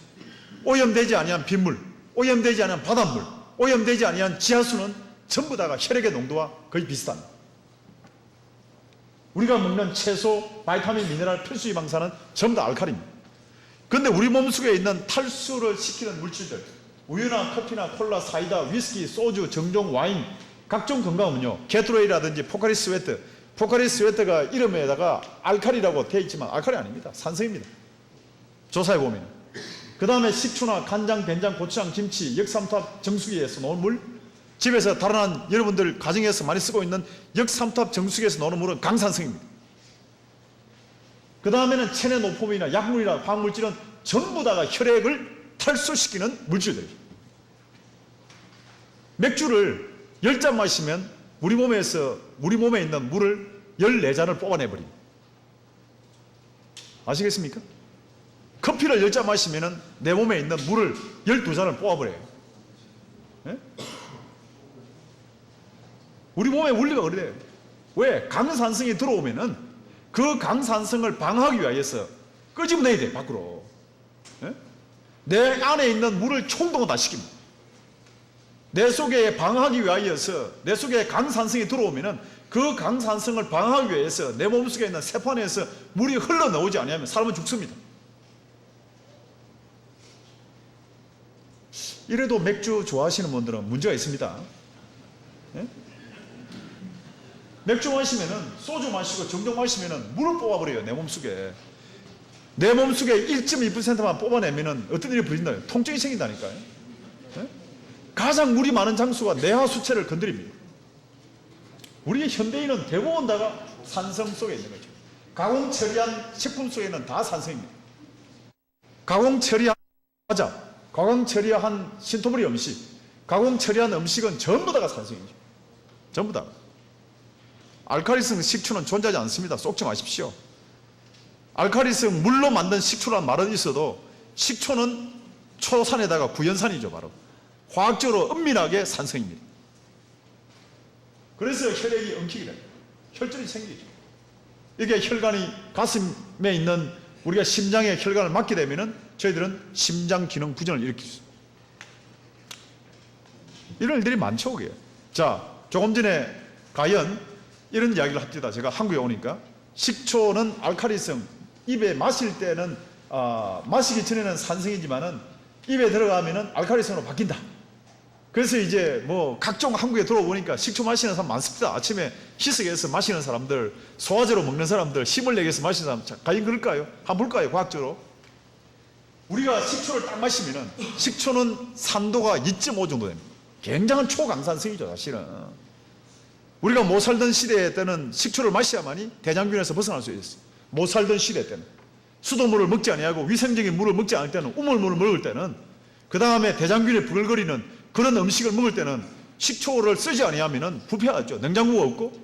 오염되지 아니한 빗물, 오염되지 아니한 바닷물, 오염되지 아니한 지하수는 전부 다가 혈액의 농도와 거의 비슷합니다. 우리가 먹는 채소, 바이타민, 미네랄, 필수 지방산은 전부 다 알칼리입니다. 그런데 우리 몸속에 있는 탈수를 시키는 물질들, 우유나 커피나 콜라, 사이다, 위스키, 소주, 정종, 와인, 각종 건강음료, 게토레이라든지 포카리 스웨트, 포카리 스웨트가 이름에다가 알칼리라고 되어 있지만 알칼리 아닙니다. 산성입니다. 조사해 보면. 그 다음에 식초나 간장, 된장, 고추장, 김치, 역삼탑 정수기에서 나온 물, 집에서 달아난 여러분들 가정에서 많이 쓰고 있는 역삼탑 정수기에서 나오는 물은 강산성입니다. 그 다음에는 체내 노폼이나 약물이나 화학물질은 전부 다가 혈액을 탈수시키는 물질들이죠. 맥주를 10잔 마시면 우리 몸에 있는 물을 14잔을 뽑아내버립니다. 아시겠습니까? 커피를 10잔 마시면 내 몸에 있는 물을 12잔을 뽑아버려요. 네? 우리 몸의 원리가 그래요. 왜? 강산성이 들어오면은 그 강산성을 방어하기 위해서 끄집어내야 돼, 밖으로. 네? 내 안에 있는 물을 총동원 다 시킵니다. 내 속에 방어하기 위하여서, 내 속에 강산성이 들어오면은 그 강산성을 방어하기 위해서 내 몸속에 있는 세포 안에서 물이 흘러나오지 않으면 사람은 죽습니다. 이래도 맥주 좋아하시는 분들은 문제가 있습니다. 네? 맥주 마시면은, 소주 마시고 정종 마시면은 물을 뽑아버려요, 내 몸속에. 내 몸속에 1.2%만 뽑아내면은 어떤 일이 벌어진다요? 통증이 생긴다니까요. 네? 가장 물이 많은 장소가 내하 수체를 건드립니다. 우리 현대인은 대부분 다가 산성 속에 있는 거죠. 가공 처리한 식품 속에는 다 산성입니다. 가공 처리한 과자, 가공 처리한 신토부리 음식, 가공 처리한 음식은 전부 다가 산성이죠. 전부 다. 알칼리성 식초는 존재하지 않습니다. 쏙지 마십시오. 알칼리성 물로 만든 식초란 말은 있어도 식초는 초산에다가 구연산이죠, 바로. 화학적으로 은밀하게 산성입니다. 그래서 혈액이 엉키게 됩니다. 혈전이 생기죠. 이게 혈관이 가슴에 있는 우리가 심장의 혈관을 막게 되면은 저희들은 심장 기능 부전을 일으킬 수 있습니다. 이런 일들이 많죠, 그게. 자, 조금 전에 가연 이런 이야기를 합니다. 제가 한국에 오니까 식초는 알칼리성, 입에 마실 때는 마시기 전에는 산성이지만은 입에 들어가면은 알칼리성으로 바뀐다. 그래서 이제 뭐 각종 한국에 들어오니까 식초 마시는 사람 많습니다. 아침에 희석해서 마시는 사람들, 소화제로 먹는 사람들, 힘을 내기 위해서 마시는 사람, 과연 그럴까요? 한번 볼까요, 과학적으로? 우리가 식초를 딱 마시면은 식초는 산도가 2.5 정도 됩니다. 굉장한 초강산성이죠, 사실은. 우리가 못 살던 시대 때는 식초를 마셔야만이 대장균에서 벗어날 수 있었어요. 못 살던 시대 때는. 수돗물을 먹지 아니하고 위생적인 물을 먹지 않을 때는, 우물물을 먹을 때는, 그 다음에 대장균이 부글거리는 그런 음식을 먹을 때는 식초를 쓰지 아니하면은 부패하죠. 냉장고가 없고.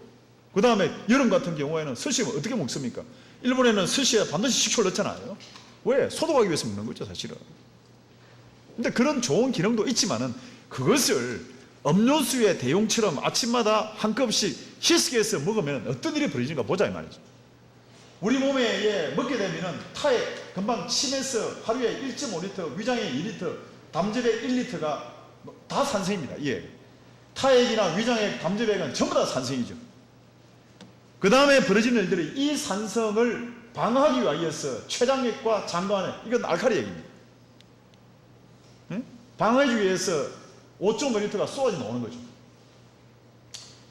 그 다음에 여름 같은 경우에는 스시는 어떻게 먹습니까? 일본에는 스시에 반드시 식초를 넣잖아요. 왜? 소독하기 위해서 먹는 거죠, 사실은. 근데 그런 좋은 기능도 있지만은 그것을 음료수의 대용처럼 아침마다 한 컵씩 희석해서 먹으면 어떤 일이 벌어지는가 보자, 이 말이죠. 우리 몸에 먹게 되면은 타액, 금방 침에서 하루에 1.5리터, 위장에 2리터, 담즙에 1리터가 다 산성입니다. 예. 타액이나 위장액, 담즙액은 전부 다 산성이죠. 그 다음에 벌어지는 일들이 이 산성을 방어하기 위해서 췌장액과 장관액, 이건 알칼리액입니다. 예? 방어하기 위해서 5.5리터가 쏟아져 나오는 거죠.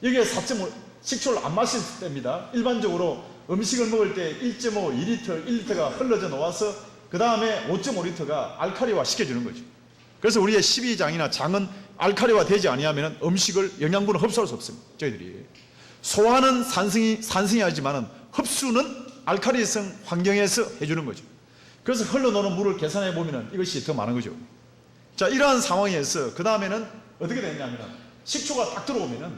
여기에 4.5, 식초를 안 마실 때입니다. 일반적으로 음식을 먹을 때 1.5, 2리터, 1리터가 흘러져 나와서 그 다음에 5.5리터가 알칼리화 시켜주는 거죠. 그래서 우리의 십이장이나 장은 알칼리화 되지 아니하면 음식을, 영양분을 흡수할 수 없습니다, 저희들이. 소화는 산성이 하지만은 흡수는 알칼리성 환경에서 해주는 거죠. 그래서 흘러나오는 물을 계산해 보면은 이것이 더 많은 거죠. 자, 이러한 상황에서 그 다음에는 어떻게 됐냐면은 식초가 딱 들어오면은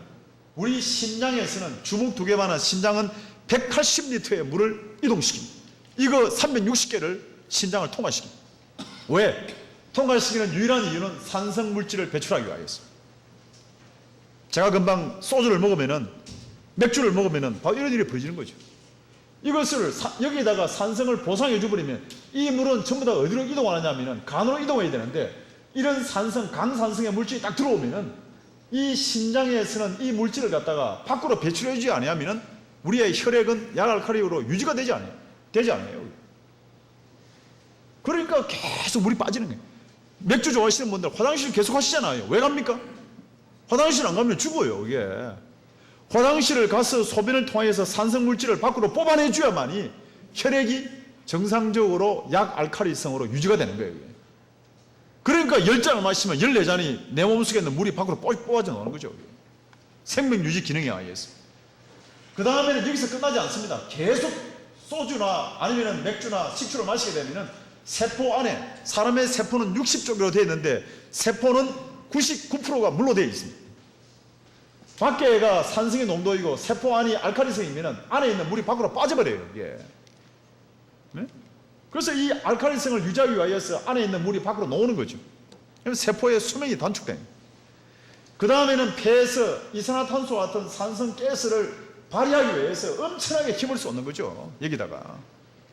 우리 심장에서는 주먹 2개만한 심장은 180리터의 물을 이동시킵니다. 이거 360개를 심장을 통과시킵니다. 왜? 통과시키는 유일한 이유는 산성 물질을 배출하기 위하여서. 제가 금방 소주를 먹으면은, 맥주를 먹으면은 바로 이런 일이 벌어지는 거죠. 이것을 여기에다가 산성을 보상해 줘버리면 이 물은 전부 다 어디로 이동하느냐면은 간으로 이동해야 되는데, 이런 산성, 강산성의 물질이 딱 들어오면은 이 심장에서는 이 물질을 갖다가 밖으로 배출해 주지 않으면은 우리의 혈액은 약알칼리로 유지가 되지 않아요. 그러니까 계속 물이 빠지는 거예요. 맥주 좋아하시는 분들 화장실 계속 하시잖아요. 왜 갑니까? 화장실 안 가면 죽어요, 이게. 화장실을 가서 소변을 통해서 산성 물질을 밖으로 뽑아내줘야만이 혈액이 정상적으로 약알칼리성으로 유지가 되는 거예요, 이게. 그러니까 10잔을 마시면 14잔이 내 몸속에 있는 물이 밖으로 뽑아져 나오는 거죠, 이게. 생명 유지 기능에 의해서. 그 다음에는 여기서 끝나지 않습니다. 계속 소주나 아니면 맥주나 식초를 마시게 되면은 세포 안에, 사람의 세포는 60쪽으로 되어 있는데 세포는 99%가 물로 되어 있습니다. 밖에가 산성의 농도이고 세포 안이 알칼리성이면 안에 있는 물이 밖으로 빠져버려요, 이게. 네? 그래서 이 알칼리성을 유지하기 위해서 안에 있는 물이 밖으로 나오는 거죠. 그래서 세포의 수명이 단축됩니다. 그 다음에는 폐에서 이산화탄소와 같은 산성 가스를 발휘하기 위해서 엄청나게 힘을 쏟는 거죠, 여기다가.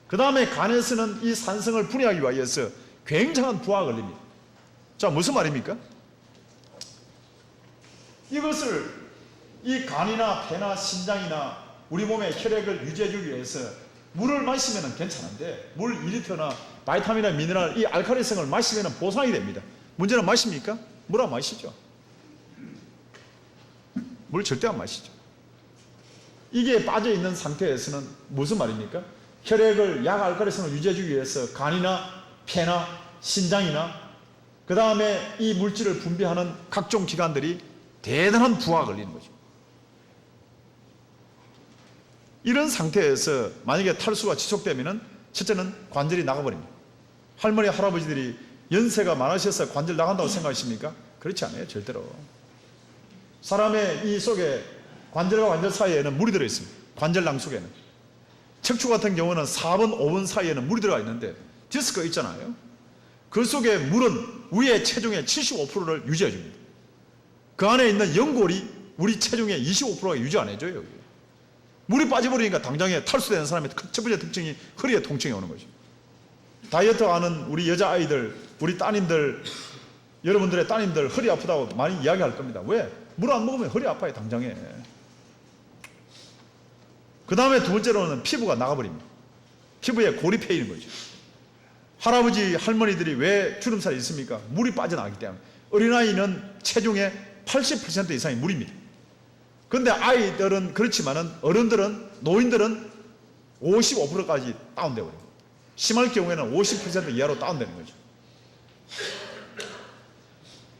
그 다음에 간에서는 이 산성을 분해하기 위해서 굉장한 부하가 걸립니다. 자, 무슨 말입니까? 이것을 이 간이나 폐나 심장이나 우리 몸의 혈액을 유지해주기 위해서 물을 마시면 괜찮은데, 물 2리터나 바이타민이나 미네랄, 이 알칼리성을 마시면 보상이 됩니다. 문제는 마십니까? 물 안 마시죠. 물 절대 안 마시죠. 이게 빠져있는 상태에서는 무슨 말입니까? 혈액을 약알칼리성을 유지해주기 위해서 간이나 폐나 심장이나 그 다음에 이 물질을 분비하는 각종 기관들이 대단한 부하가 걸리는 거죠. 이런 상태에서 만약에 탈수가 지속되면 첫째는 관절이 나가버립니다. 할머니, 할아버지들이 연세가 많으셔서 관절 나간다고 생각하십니까? 그렇지 않아요, 절대로. 사람의 이 속에 관절과 관절 사이에는 물이 들어있습니다. 관절낭 속에는. 척추 같은 경우는 4번, 5번 사이에는 물이 들어가 있는데 디스크가 있잖아요. 그 속에 물은 우리의 체중의 75%를 유지해 줍니다. 그 안에 있는 연골이 우리 체중의 25%가 유지 안 해줘요. 물이 빠져버리니까 당장에 탈수되는 사람의 첫 번째 특징이 허리에 통증이 오는 거죠. 다이어트 하는 우리 여자아이들, 우리 따님들, 여러분들의 따님들 허리 아프다고 많이 이야기할 겁니다. 왜? 물 안 먹으면 허리 아파요, 당장에. 그 다음에 두 번째로는 피부가 나가버립니다. 피부에 골이 패이는 거죠. 할아버지, 할머니들이 왜 주름살이 있습니까? 물이 빠져나가기 때문에. 어린아이는 체중의 80% 이상이 물입니다. 그런데 아이들은 그렇지만은 어른들은, 노인들은 55%까지 다운되어버립니다. 심할 경우에는 50% 이하로 다운되는 거죠.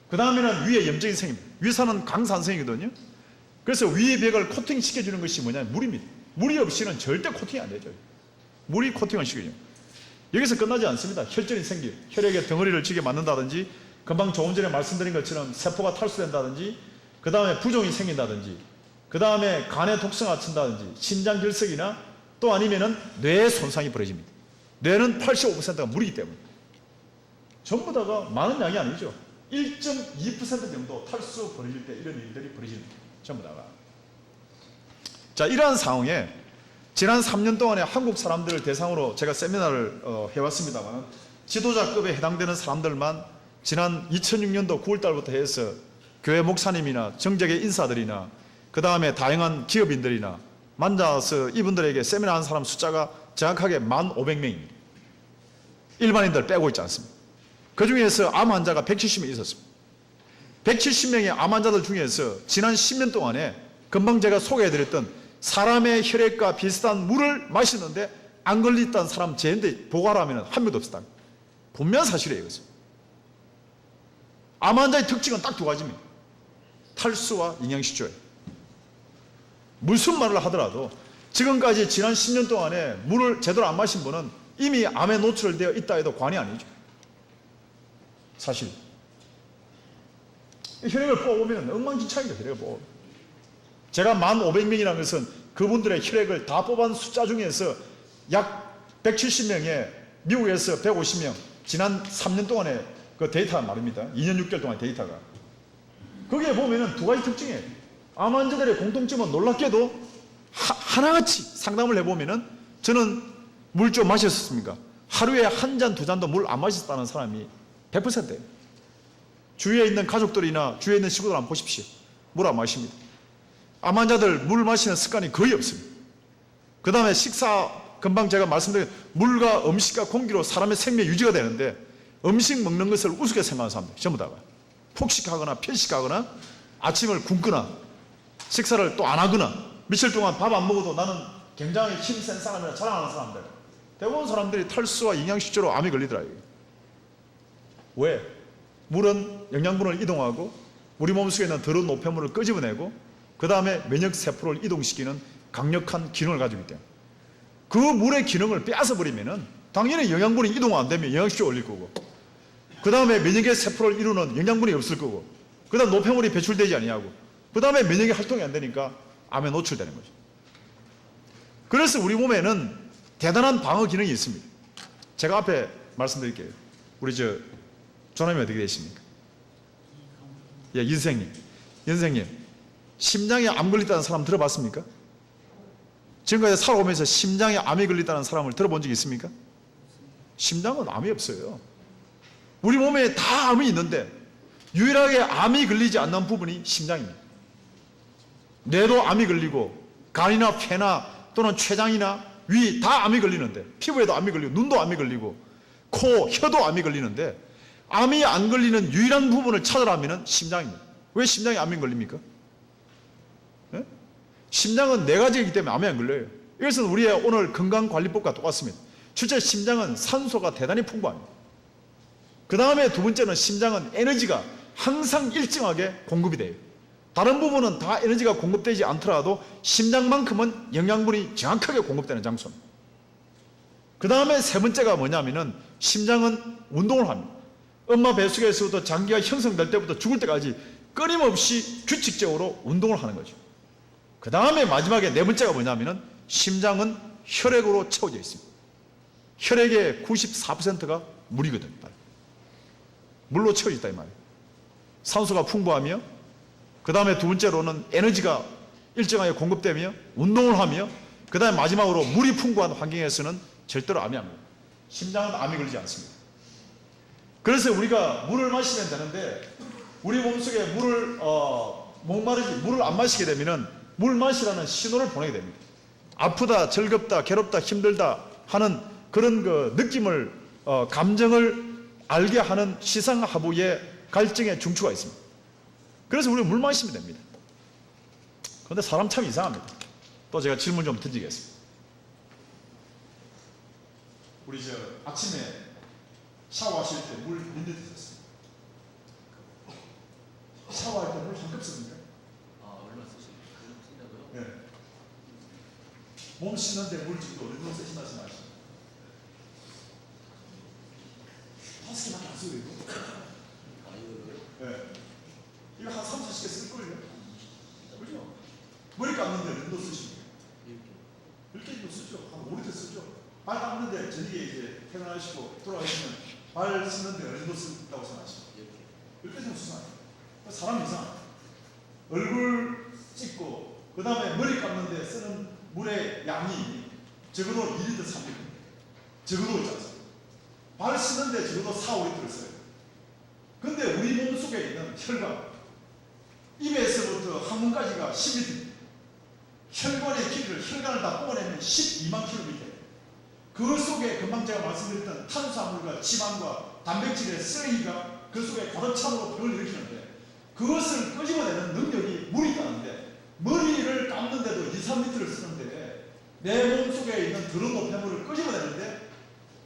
그 다음에는 위에 염증이 생깁니다. 위산은 강산성이거든요. 그래서 위의 벽을 코팅시켜주는 것이 뭐냐면 물입니다. 물이 없이는 절대 코팅이 안 되죠. 물이 코팅을 시켜줘요. 여기서 끝나지 않습니다. 혈전이 생겨요. 혈액의 덩어리를 지게 만든다든지, 금방 조금 전에 말씀드린 것처럼 세포가 탈수된다든지, 그 다음에 부종이 생긴다든지, 그 다음에 간에 독성이 친다든지, 심장 결석이나 또 아니면은 뇌 손상이 벌어집니다. 뇌는 85%가 물이기 때문에. 전부 다가 많은 양이 아니죠. 1.2% 정도 탈수 벌어질 때 이런 일들이 벌어지는 거예요. 전부 다가. 자, 이러한 상황에 지난 3년 동안에 한국 사람들을 대상으로 제가 세미나를 해왔습니다만, 지도자급에 해당되는 사람들만 지난 2006년도 9월달부터 해서 교회 목사님이나 정적의 인사들이나 그 다음에 다양한 기업인들이나 만나서 이분들에게 세미나 한 사람 숫자가 정확하게 1,500명입니다. 일반인들 빼고 있지 않습니다. 그 중에서 암 환자가 170명 있었습니다. 170명의 암 환자들 중에서 지난 10년 동안에 금방 제가 소개해드렸던 사람의 혈액과 비슷한 물을 마시는데 안 걸렸다는 사람 제한테 보고하라 하면 한 명도 없었다. 분명 사실이에요, 이것은. 암 환자의 특징은 딱 두 가지입니다. 탈수와 영양실조예요. 무슨 말을 하더라도 지금까지 지난 10년 동안에 물을 제대로 안 마신 분은 이미 암에 노출되어 있다 해도 관이 아니죠. 사실 혈액을 뽑아보면 엉망진창이죠. 혈액을 뽑아. 제가 1,500명이라는 것은 그분들의 혈액을 다 뽑은 숫자 중에서 약 170명에 미국에서 150명 지난 3년 동안의 그 데이터 말입니다. 2년 6개월 동안의 데이터가. 거기에 보면은 두 가지 특징이에요. 암 환자들의 공통점은 놀랍게도 하나같이 상담을 해보면은 저는 물 좀 마셨습니까? 하루에 한 잔, 두 잔도 물 안 마셨다는 사람이 100%예요. 주위에 있는 가족들이나 주위에 있는 친구들 한번 보십시오. 물 안 마십니다. 암 환자들 물 마시는 습관이 거의 없습니다. 그 다음에 식사, 금방 제가 말씀드린 물과 음식과 공기로 사람의 생명 유지가 되는데 음식 먹는 것을 우습게 생각하는 사람들 전부 다가 폭식하거나 편식하거나 아침을 굶거나 식사를 또 안 하거나 며칠 동안 밥 안 먹어도 나는 굉장히 힘센 사람이라 자랑하는 사람들, 대부분 사람들이 탈수와 영양실조로 암이 걸리더라고요. 왜? 물은 영양분을 이동하고 우리 몸속에 있는 더러운 노폐물을 끄집어내고 그 다음에 면역세포를 이동시키는 강력한 기능을 가지고 있기 때문에 그 물의 기능을 빼앗아버리면 당연히 영양분이 이동 안 되면 영양실조가 올릴 거고 그 다음에 면역의 세포를 이루는 영양분이 없을 거고 그 다음 노폐물이 배출되지 아니하고 그 다음에 면역이 활동이 안 되니까 암에 노출되는 거죠. 그래서 우리 몸에는 대단한 방어 기능이 있습니다. 제가 앞에 말씀드릴게요. 우리 조남이 어떻게 되십니까? 예, 윤생님 심장에 암 걸렸다는 사람 들어봤습니까? 지금까지 살아오면서 심장에 암이 걸렸다는 사람을 들어본 적 있습니까? 심장은 암이 없어요. 우리 몸에 다 암이 있는데 유일하게 암이 걸리지 않는 부분이 심장입니다. 뇌도 암이 걸리고 간이나 폐나 또는 췌장이나 위 다 암이 걸리는데 피부에도 암이 걸리고 눈도 암이 걸리고 코, 혀도 암이 걸리는데 암이 안 걸리는 유일한 부분을 찾으라면 심장입니다. 왜 심장에 암이 걸립니까? 네? 심장은 네 가지이기 때문에 암이 안 걸려요. 이것은 우리의 오늘 건강관리법과 똑같습니다. 첫째, 심장은 산소가 대단히 풍부합니다. 그 다음에 두 번째는 심장은 에너지가 항상 일정하게 공급이 돼요. 다른 부분은 다 에너지가 공급되지 않더라도 심장만큼은 영양분이 정확하게 공급되는 장소입니다. 그 다음에 세 번째가 뭐냐면은 심장은 운동을 합니다. 엄마 뱃속에서부터 장기가 형성될 때부터 죽을 때까지 끊임없이 규칙적으로 운동을 하는 거죠. 그 다음에 마지막에 네 번째가 뭐냐면은 심장은 혈액으로 채워져 있습니다. 혈액의 94%가 물이거든요. 물로 채워져 있다 이 말이에요. 산소가 풍부하며 그 다음에 두 번째로는 에너지가 일정하게 공급되며 운동을 하며 그 다음에 마지막으로 물이 풍부한 환경에서는 절대로 암이 안 걸려요. 심장은 암이 걸리지 않습니다. 그래서 우리가 물을 마시면 되는데 우리 몸속에 물을 안 마시게 되면 물 마시라는 신호를 보내게 됩니다. 아프다, 즐겁다, 괴롭다, 힘들다 하는 그런 그 느낌을 감정을 알게 하는 시상하부의 갈증의 중추가 있습니다. 그래서 우리가 물 마시면 됩니다. 그런데 사람 참 이상합니다. 또 제가 질문 좀 던지겠습니다. 우리 아침에 샤워하실 때 물 몇 리터 드셨어요? 샤워할 때 물 한 컵 씁니까? 얼마 쓰신다고요? 네. 몸 씻는데 물 지금 어느 정도 쓰신다 생각하시죠? 5개밖에 안 써요, 이거. 네. 이거 한 3, 40개 쓸걸요? 그죠? 머리 감는데 어느 정도 쓰십니까? 10개 정도 쓰죠. 한 5리터 쓰죠. 발 닦는데 저녁에 이제 퇴근하시고 돌아가시면 발 씻는데 어느 정도 쓴다고 생각하십니까? 10개 정도 쓰잖아요. 사람 이상. 얼굴 씻고 그 다음에 머리 감는데 쓰는 물의 양이 적어도 2리터, 3리터. 적어도 있지 않습니까? 발 씻는데 적어도 4, 5리터를 써요. 근데 우리 몸 속에 있는 혈관, 입에서부터 항문까지가 10m, 혈관의 길이를 혈관을 다 뽑아내면 12만 km. 그 속에 금방 제가 말씀드렸던 탄수화물과 지방과 단백질의 쓰레기가 그 속에 가득참으로 병을 일으키는데 그것을 끄집어내는 능력이 물이 있다는데 머리를 감는데도 2, 3리터를 쓰는데 내 몸 속에 있는 더러운 노폐물을 끄집어내는데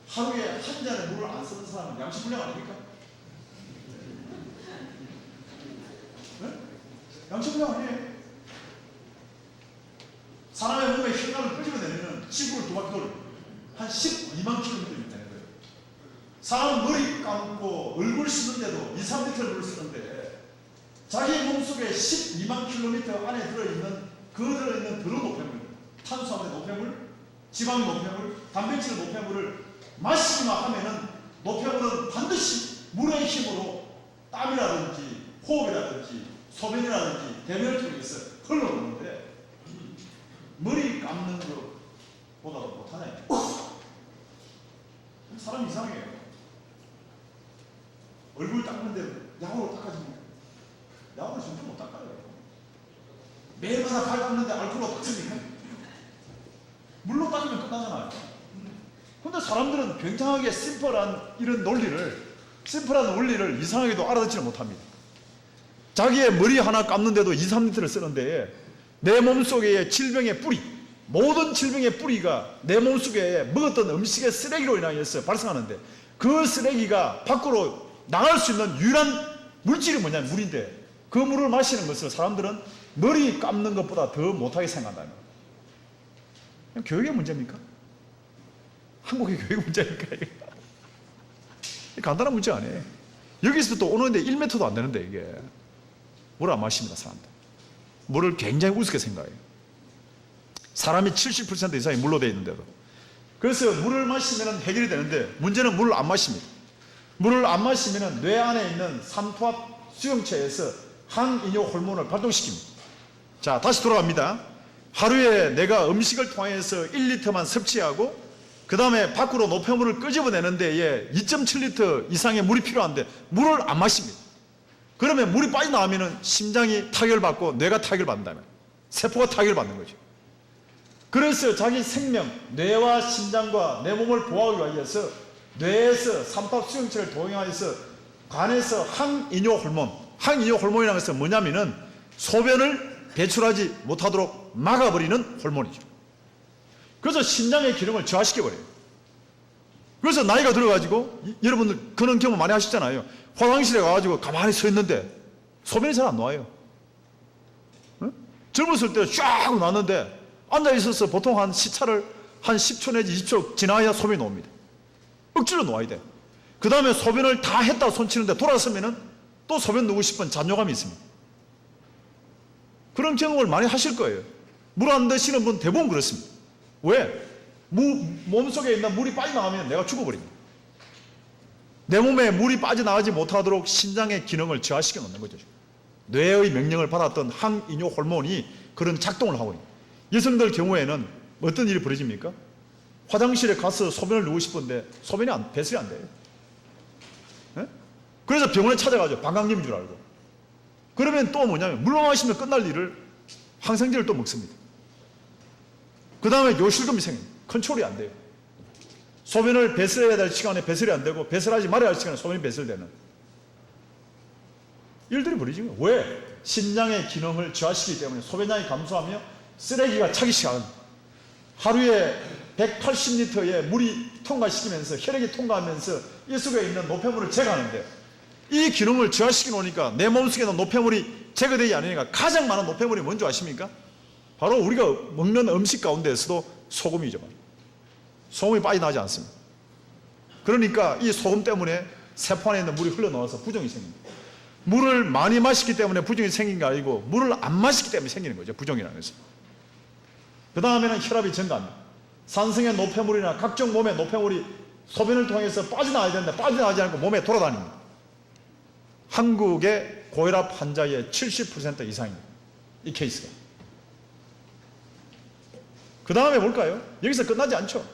하루에 한 잔의 물을 안 쓰는 사람은 양심불량 아닙니까? 네? 양심불량 아니에요. 사람의 몸에 혈관을 끄집어내면 지구를 두 바퀴 돌고 한 12만 킬로미터이 되는 거예요. 사람 머리 감고 얼굴 씻는데도 2, 3리터를 물을 쓰는데 자기 몸속에 12만 킬로미터 안에 들어있는 더러운 노폐물, 탄수화물의 노폐물, 지방 노폐물, 단백질 노폐물을 마시기만 하면은 노폐물은 반드시 물의 힘으로 땀이라든지 호흡이라든지 소변이라든지 대변을 통해서 흘러오는데 머리 감는 것보다도 못하냐. 사람 이상해요. 얼굴 닦는데 약으로 닦아줍니까? 약으로 절대 못 닦아요. 매일마다 발 닦는데 알코올로 닦습니까? 물로 닦으면 끝나잖아요. 근데 사람들은 굉장하게 심플한 이런 심플한 원리를 이상하게도 알아듣지를 못합니다. 자기의 머리 하나 감는데도 2, 3리터를 쓰는데 내 몸속의 질병의 뿌리, 모든 질병의 뿌리가 내 몸속에 먹었던 음식의 쓰레기로 인하여서 발생하는데 그 쓰레기가 밖으로 나갈 수 있는 유일한 물질이 뭐냐면 물인데 그 물을 마시는 것을 사람들은 머리 감는 것보다 더 못하게 생각한다는 거예요. 그냥 교육의 문제입니까? 한국의 교육 문제입니까? 간단한 문제 아니에요. 여기서 또 오는데 1m도 안 되는데 이게 물을 안 마십니다. 사람들 물을 굉장히 우습게 생각해요. 사람이 70% 이상이 물로 되어 있는데도. 그래서 물을 마시면 해결이 되는데 문제는 물을 안 마십니다. 물을 안 마시면 뇌 안에 있는 삼투압 수용체에서 항이뇨 호르몬을 발동시킵니다. 자, 다시 돌아갑니다. 하루에 내가 음식을 통해서 1리터만 섭취하고 그 다음에 밖으로 노폐물을 끄집어내는 데에 2.7리터 이상의 물이 필요한데 물을 안 마십니다. 그러면 물이 빠져나가면 심장이 타결받고 뇌가 타결받는다면 세포가 타결받는 거죠. 그래서 자기 생명, 뇌와 심장과 내 몸을 보호하기 위해서 뇌에서 삼투압 수용체를 동영하여서 간에서 항이뇨 호르몬이라는 것은 뭐냐면은 소변을 배출하지 못하도록 막아버리는 호르몬이죠. 그래서 심장의 기능을 저하시켜버려요. 그래서 나이가 들어가지고 여러분들 그런 경험 많이 하시잖아요. 화장실에 가가지고 가만히 서 있는데 소변이 잘 안 나와요. 응? 젊었을 때 쫙 나왔는데 앉아있어서 보통 한 시차를 한 10초 내지 20초 지나야 소변이 나옵니다. 억지로 놓아야 돼. 그 다음에 소변을 다 했다 손치는데 돌아서면은 또 소변 누고 싶은 잔뇨감이 있습니다. 그런 경험을 많이 하실 거예요. 물 안 드시는 분 대부분 그렇습니다. 왜? 몸속에 있는 물이 빠져나가면 내가 죽어버립니다. 내 몸에 물이 빠져나가지 못하도록 심장의 기능을 저하시켜 놓는 거죠. 뇌의 명령을 받았던 항이뇨 호르몬이 그런 작동을 하고 있는. 여성들 경우에는 어떤 일이 벌어집니까? 화장실에 가서 소변을 누고 싶은데 배설이 안 돼요. 네? 그래서 병원에 찾아가죠. 방광염인 줄 알고. 그러면 또 뭐냐면 물만 마시면 끝날 일을 항생제를 또 먹습니다. 그 다음에 요실금이 생깁니다. 컨트롤이 안 돼요. 소변을 배설해야 될 시간에 배설이 안 되고 배설하지 말아야 할 시간에 소변이 배설되는 일들이 벌어지죠. 왜? 심장의 기능을 저하시키기 때문에 소변량이 감소하며 쓰레기가 차기 시작합니다. 하루에 180리터의 물이 통과시키면서 혈액이 통과하면서 이 속에 있는 노폐물을 제거하는데 이 기능을 저하시켜 놓으니까 내 몸속에 있는 노폐물이 제거되지 않으니까 가장 많은 노폐물이 뭔지 아십니까? 바로 우리가 먹는 음식 가운데에서도 소금이죠. 소금이 빠져나가지 않습니다. 그러니까 이 소금 때문에 세포 안에 있는 물이 흘러나와서 부종이 생깁니다. 물을 많이 마시기 때문에 부종이 생긴 게 아니고 물을 안 마시기 때문에 생기는 거죠. 부종이라는 것은. 그 다음에는 혈압이 증가합니다. 산성의 노폐물이나 각종 몸의 노폐물이 소변을 통해서 빠져나가야 되는데 빠져나가지 않고 몸에 돌아다닙니다. 한국의 고혈압 환자의 70% 이상입니다. 이 케이스가. 그 다음에 뭘까요? 여기서 끝나지 않죠.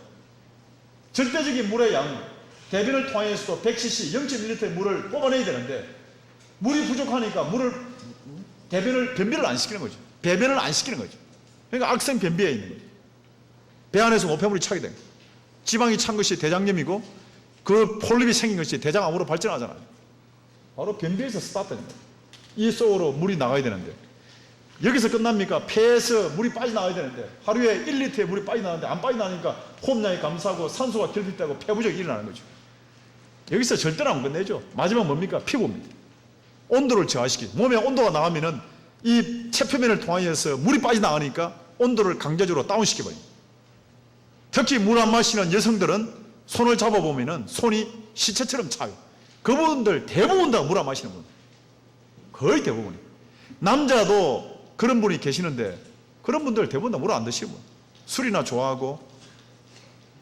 절대적인 물의 양, 대변을 통해서도 100cc, 0.1리터의 물을 뽑아내야 되는데 물이 부족하니까 변비를 안 시키는 거죠. 배변을 안 시키는 거죠. 그러니까 악성 변비에 있는 거죠. 배 안에서 노폐물이 차게 됩니다. 지방이 찬 것이 대장염이고 그 폴립이 생긴 것이 대장암으로 발전하잖아요. 바로 변비에서 스타트된 거예요. 이 속으로 물이 나가야 되는데 여기서 끝납니까? 폐에서 물이 빠져나가야 되는데 하루에 1리터의 물이 빠져나가는데 안 빠져나가니까 호흡량이 감소하고 산소가 결핍되고 폐 부족이 일어나는 거죠. 여기서 절대로 안 끝내죠. 마지막 뭡니까? 피부입니다. 온도를 저하시키고 몸의 온도가 나가면은 이 체표면을 통하여서 물이 빠져나가니까 온도를 강제적으로 다운시켜버립니다. 특히 물 안 마시는 여성들은 손을 잡아보면 손이 시체처럼 차요. 그분들 대부분 다 물 안 마시는 분. 거의 대부분이. 남자도 그런 분이 계시는데 그런 분들 대부분 다 물 안 드시는 분. 술이나 좋아하고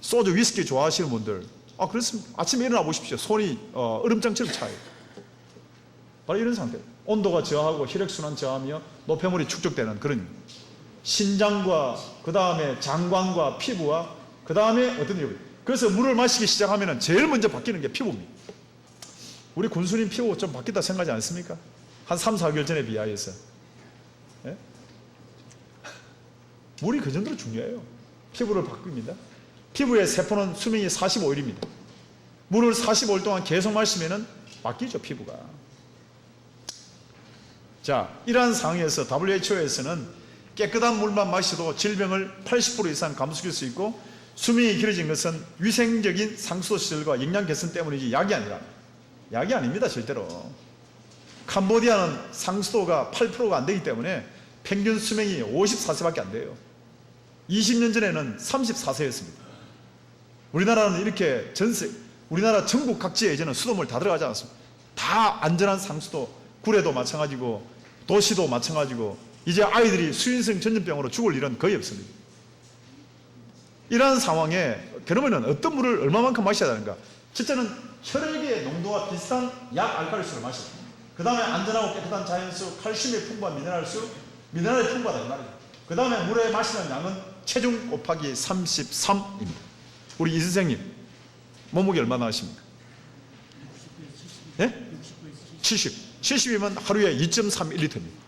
소주, 위스키 좋아하시는 분들, 그렇습니다. 아침에 일어나 보십시오. 손이 얼음장처럼 차요. 바로 이런 상태. 온도가 저하고 혈액순환 저하며 노폐물이 축적되는 그런 신장과 그 다음에 장관과 피부와 그 다음에 어떤 일. 그래서 물을 마시기 시작하면 제일 먼저 바뀌는 게 피부입니다. 우리 군수님 피부 좀 바뀌다 생각하지 않습니까? 한 3, 4개월 전에 비하여서. 예? 물이 그 정도로 중요해요. 피부를 바꿉니다. 피부의 세포는 수명이 45일입니다. 물을 45일 동안 계속 마시면 바뀌죠, 피부가. 자, 이러한 상황에서 WHO에서는 깨끗한 물만 마셔도 질병을 80% 이상 감소시킬 수 있고 수명이 길어진 것은 위생적인 상수도 시설과 영양 개선 때문이지 약이 아니라. 약이 아닙니다, 절대로. 캄보디아는 상수도가 8%가 안 되기 때문에 평균 수명이 54세밖에 안 돼요. 20년 전에는 34세였습니다. 우리나라는 이렇게 우리나라 전국 각지에 이제는 수돗물 다 들어가지 않았습니다. 다 안전한 상수도, 구례도 마찬가지고 도시도 마찬가지고 이제 아이들이 수인성 전염병으로 죽을 일은 거의 없습니다. 이러한 상황에 그러면 어떤 물을 얼마만큼 마셔야 되는가? 첫째는 혈액의 농도와 비슷한 약 알칼리수를 마셔야 됩니다. 그 다음에 안전하고 깨끗한 자연수, 칼슘이 풍부한 미네랄수, 미네랄이 풍부하다 이 말이에요. 그 다음에 물에 마시는 양은 체중 곱하기 33입니다. 우리 이 선생님 몸무게 얼마나 하십니까? 예? 70. 70이면 하루에 2.31리터입니다.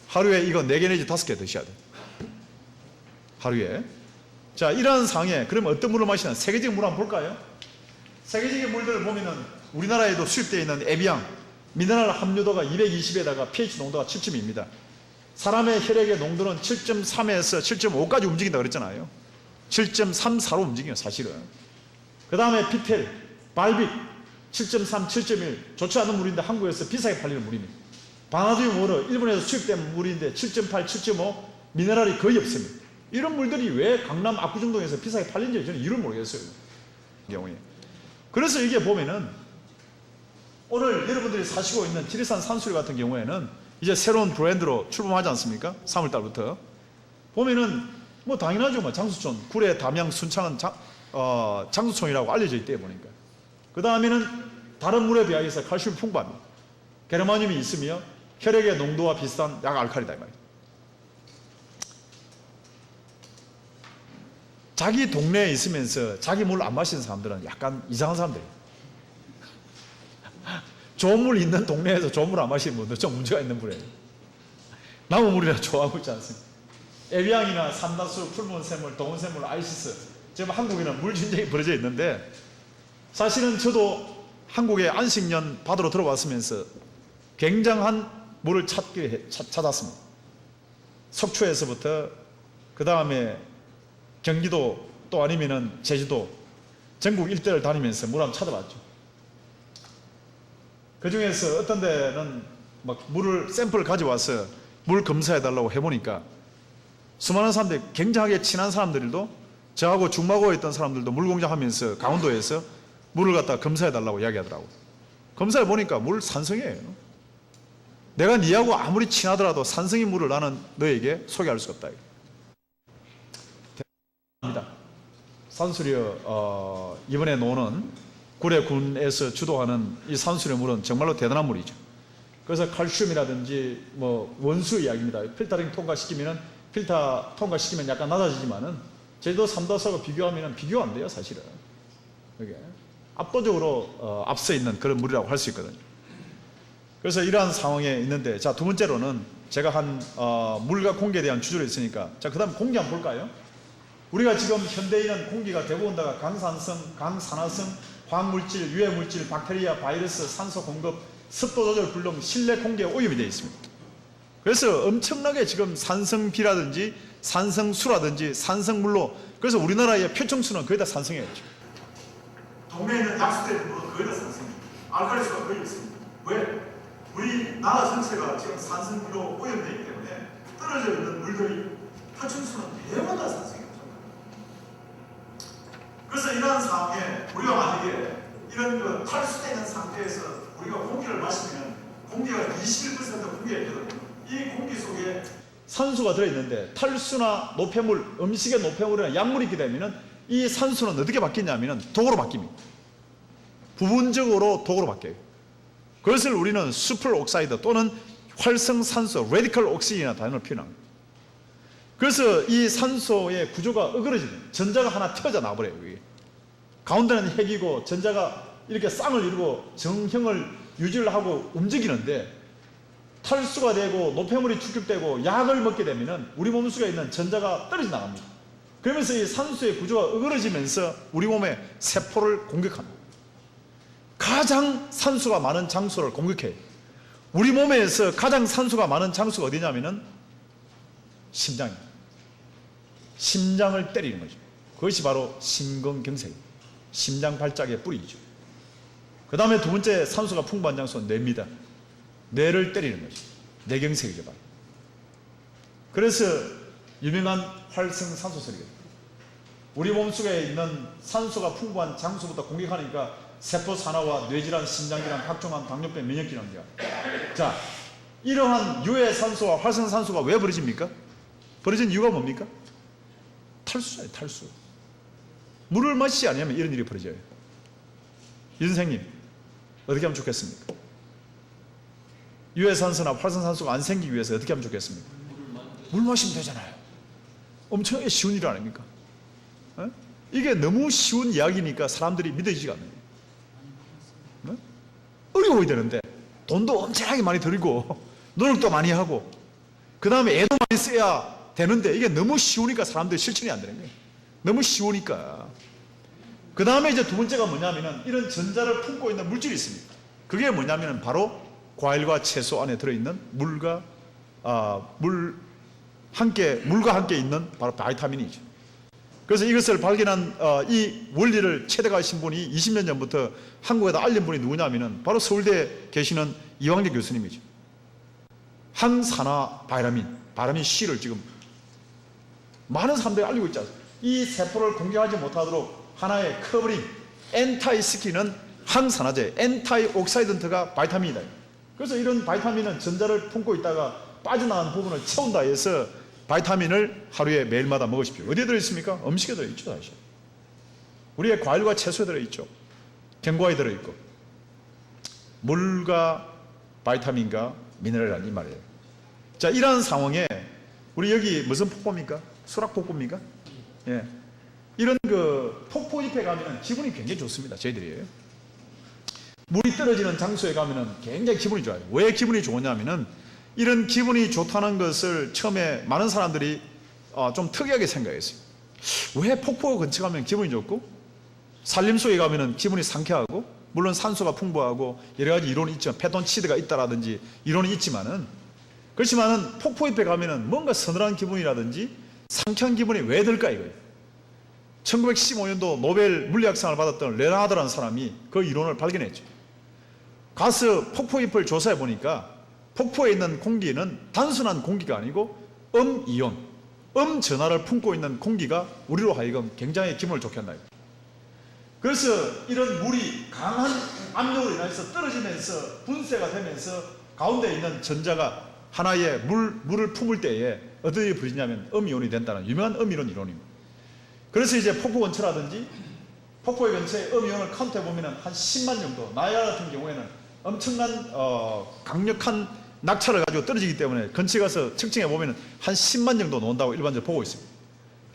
하루에 이거 4개 내지 5개 드셔야 돼요. 하루에. 자, 이러한 상황에 그러면 어떤 물을 마시나? 세계적인 물 한번 볼까요? 세계적인 물들을 보면은 우리나라에도 수입되어 있는 에비앙, 미네랄 함유도가 220에다가 pH 농도가 7.2입니다. 사람의 혈액의 농도는 7.3에서 7.5까지 움직인다 그랬잖아요. 7.34로 움직여요, 사실은. 그 다음에 피텔, 발빅, 7.3, 7.1 좋지 않은 물인데 한국에서 비싸게 팔리는 물입니다. 바나디움 워터, 일본에서 수입된 물인데 7.8, 7.5 미네랄이 거의 없습니다. 이런 물들이 왜 강남 압구정동에서 비싸게 팔린지 저는 이유를 모르겠어요. 경우에. 그래서 이게 보면은 오늘 여러분들이 사시고 있는 지리산 산수유 같은 경우에는 이제 새로운 브랜드로 출범하지 않습니까? 3월달부터. 보면은 뭐 당연하죠. 뭐 장수촌, 구례, 담양, 순창은 장수촌이라고 알려져 있대요, 보니까. 그 다음에는 다른 물에 비하여서 칼슘이 풍부합니다. 게르마늄이 있으며 혈액의 농도와 비슷한 약 알칼리다 이 말이에요. 자기 동네에 있으면서 자기 물 안 마시는 사람들은 약간 이상한 사람들이에요. 좋은 물 있는 동네에서 좋은 물 안 마시는 분들 좀 문제가 있는 분이에요. 남은 물이라 좋아하고 있지 않습니까? 에비앙이나 삼다수, 풀문샘물, 동원샘물, 아이시스, 지금 한국에는 물 전쟁이 벌어져 있는데 사실은 저도 한국에 안식년 받으러 들어왔으면서 굉장한 물을 찾았습니다. 속초에서부터 그 다음에 경기도 또 아니면은 제주도 전국 일대를 다니면서 물 한번 찾아봤죠. 그 중에서 어떤 데는 막 물을 샘플을 가져와서 물 검사해달라고 해보니까 수많은 사람들이 굉장하게 친한 사람들도 저하고 중마고에 있던 사람들도 물 공장하면서 강원도에서 물을 갖다 검사해달라고 이야기하더라고요. 검사해보니까 물 산성이에요. 내가 니하고 아무리 친하더라도 산성인 물을 나는 너에게 소개할 수 없다. 산수유 이번에 노는 구례군에서 주도하는 이 산수유 물은 정말로 대단한 물이죠. 그래서 칼슘이라든지 뭐 원수 이야기입니다. 필터링 통과시키면 약간 낮아지지만은 제주도 삼다수하고 비교하면 비교가 안 돼요, 사실은. 이게 압도적으로 앞서 있는 그런 물이라고 할 수 있거든요. 그래서 이러한 상황에 있는데, 자, 두 번째로는 제가 한 물과 공기에 대한 주제로 있으니까, 자, 그 다음 공기 한번 볼까요? 우리가 지금 현대인은 공기가 대부분 다가 강산성, 강산화성, 화학물질, 유해물질, 박테리아, 바이러스, 산소 공급, 습도 조절 불능, 실내 공기에 오염이 되어 있습니다. 그래서 엄청나게 지금 산성비라든지 산성수라든지 산성물로, 그래서 우리나라의 표청수는 거의 다 산성이에요. 동네에 있는 약수들은 거의 다 산성입니다. 알칼리수가 거의 있습니다. 왜? 우리 나라 전체가 지금 산성비로 오염되기 때문에 떨어져 있는 물들이 탈춘수는 대부분 산성이 부족합니다. 그래서 이러한 상황에 우리가 만약에 이런 그 탈수되는 상태에서 우리가 공기를 마시면 공기가 21% 공기가 되거든요. 이 공기 속에 산소가 들어있는데 탈수나 노폐물, 음식의 노폐물이나 약물이 있게 되면 이 산소는 어떻게 바뀌냐면 독으로 바뀝니다. 부분적으로 독으로 바뀌어요. 그것을 우리는 슈퍼옥사이드 또는 활성산소, 레디컬 옥시즌이라는 단어로 표현합니다. 그래서 이 산소의 구조가 어그러지면 전자가 하나 튀어져 나와버려요. 여기. 가운데는 핵이고 전자가 이렇게 쌍을 이루고 정형을 유지를 하고 움직이는데 탈수가 되고 노폐물이 축적되고 약을 먹게 되면 우리 몸속에 있는 전자가 떨어져 나갑니다. 그러면서 이 산소의 구조가 어그러지면서 우리 몸의 세포를 공격합니다. 가장 산소가 많은 장소를 공격해요. 우리 몸에서 가장 산소가 많은 장소가 어디냐면은 심장입니다. 심장을 때리는 거죠. 그것이 바로 심근경색입니다. 심장 발작의 뿌리죠. 그 다음에 두 번째 산소가 풍부한 장소는 뇌입니다. 뇌를 때리는 거죠. 뇌경색이죠. 바로. 그래서 유명한 활성산소설이거든요. 우리 몸속에 있는 산소가 풍부한 장소부터 공격하니까 세포 산화와 뇌질환, 심장질환, 각종한 당뇨병, 면역질환이야. 자, 이러한 유해 산소와 활성산소가 왜 벌어집니까? 벌어진 이유가 뭡니까? 탈수예요, 탈수. 물을 마시지 않으면 이런 일이 벌어져요. 유 선생님, 어떻게 하면 좋겠습니까? 유해 산소나 활성산소가 안 생기기 위해서 어떻게 하면 좋겠습니까? 물 마시면 되잖아요. 엄청나게 쉬운 일 아닙니까? 어? 이게 너무 쉬운 이야기니까 사람들이 믿어지지가 않아요. 어? 어려워야 되는데 돈도 엄청나게 많이 들고 노력도 많이 하고 그 다음에 애도 많이 써야 되는데 이게 너무 쉬우니까 사람들이 실천이 안 되는 거예요. 너무 쉬우니까. 그 다음에 이제 두 번째가 뭐냐면은 이런 전자를 품고 있는 물질이 있습니다. 그게 뭐냐면은 바로 과일과 채소 안에 들어있는 물과 함께 있는 바로 바이타민이죠. 그래서 이것을 발견한 이 원리를 체득하신 분이 20년 전부터 한국에다 알린 분이 누구냐면은 바로 서울대에 계시는 이광재 교수님이죠. 항산화 바이타민 C를 지금 많은 사람들이 알리고 있지 않습니까? 이 세포를 공격하지 못하도록 하나의 커버링, 엔타이스키는 항산화제, 엔타이옥사이던트가 바이타민이다. 그래서 이런 바이타민은 전자를 품고 있다가 빠져나간 부분을 채운다 해서 바이타민을 하루에 매일마다 먹으십시오. 어디에 들어있습니까? 음식에 들어있죠. 사실. 우리의 과일과 채소에 들어있죠. 견과에 들어있고 물과 바이타민과 미네랄이라는 이 말이에요. 자, 이러한 상황에 우리 여기 무슨 폭포입니까? 수락폭포입니까? 예. 이런 그 폭포 잎에 가면은 기분이 굉장히 좋습니다. 저희들이 물이 떨어지는 장소에 가면은 굉장히 기분이 좋아요. 왜 기분이 좋으냐면은 이런 기분이 좋다는 것을 처음에 많은 사람들이 좀 특이하게 생각했어요. 왜 폭포 근처 가면 기분이 좋고 산림속에 가면은 기분이 상쾌하고 물론 산소가 풍부하고 여러 가지 이론이 있죠. 페톤치드가 있다라든지 이론이 있지만은 그렇지만은 폭포 잎에 가면은 뭔가 서늘한 기분이라든지 상쾌한 기분이 왜 들까 이거예요. 1915년도 노벨 물리학상을 받았던 레나드라는 사람이 그 이론을 발견했죠. 가서 폭포 잎을 조사해 보니까 폭포에 있는 공기는 단순한 공기가 아니고 음이온, 음전하를 품고 있는 공기가 우리로 하여금 굉장히 기분을 좋게 한다. 그래서 이런 물이 강한 압력으로 인해서 떨어지면서 분쇄가 되면서 가운데 있는 전자가 하나의 물을 품을 때에 어떻게 벌어지냐면 음이온이 된다는 유명한 음이론 이론입니다. 그래서 이제 폭포 근처라든지 폭포의 근처에 음이온을 카운트해 보면 한 10만 정도, 나이아가라 같은 경우에는 엄청난 강력한 낙차를 가지고 떨어지기 때문에 근처에 가서 측정해 보면 한 10만 정도 나온다고 일반적으로 보고 있습니다.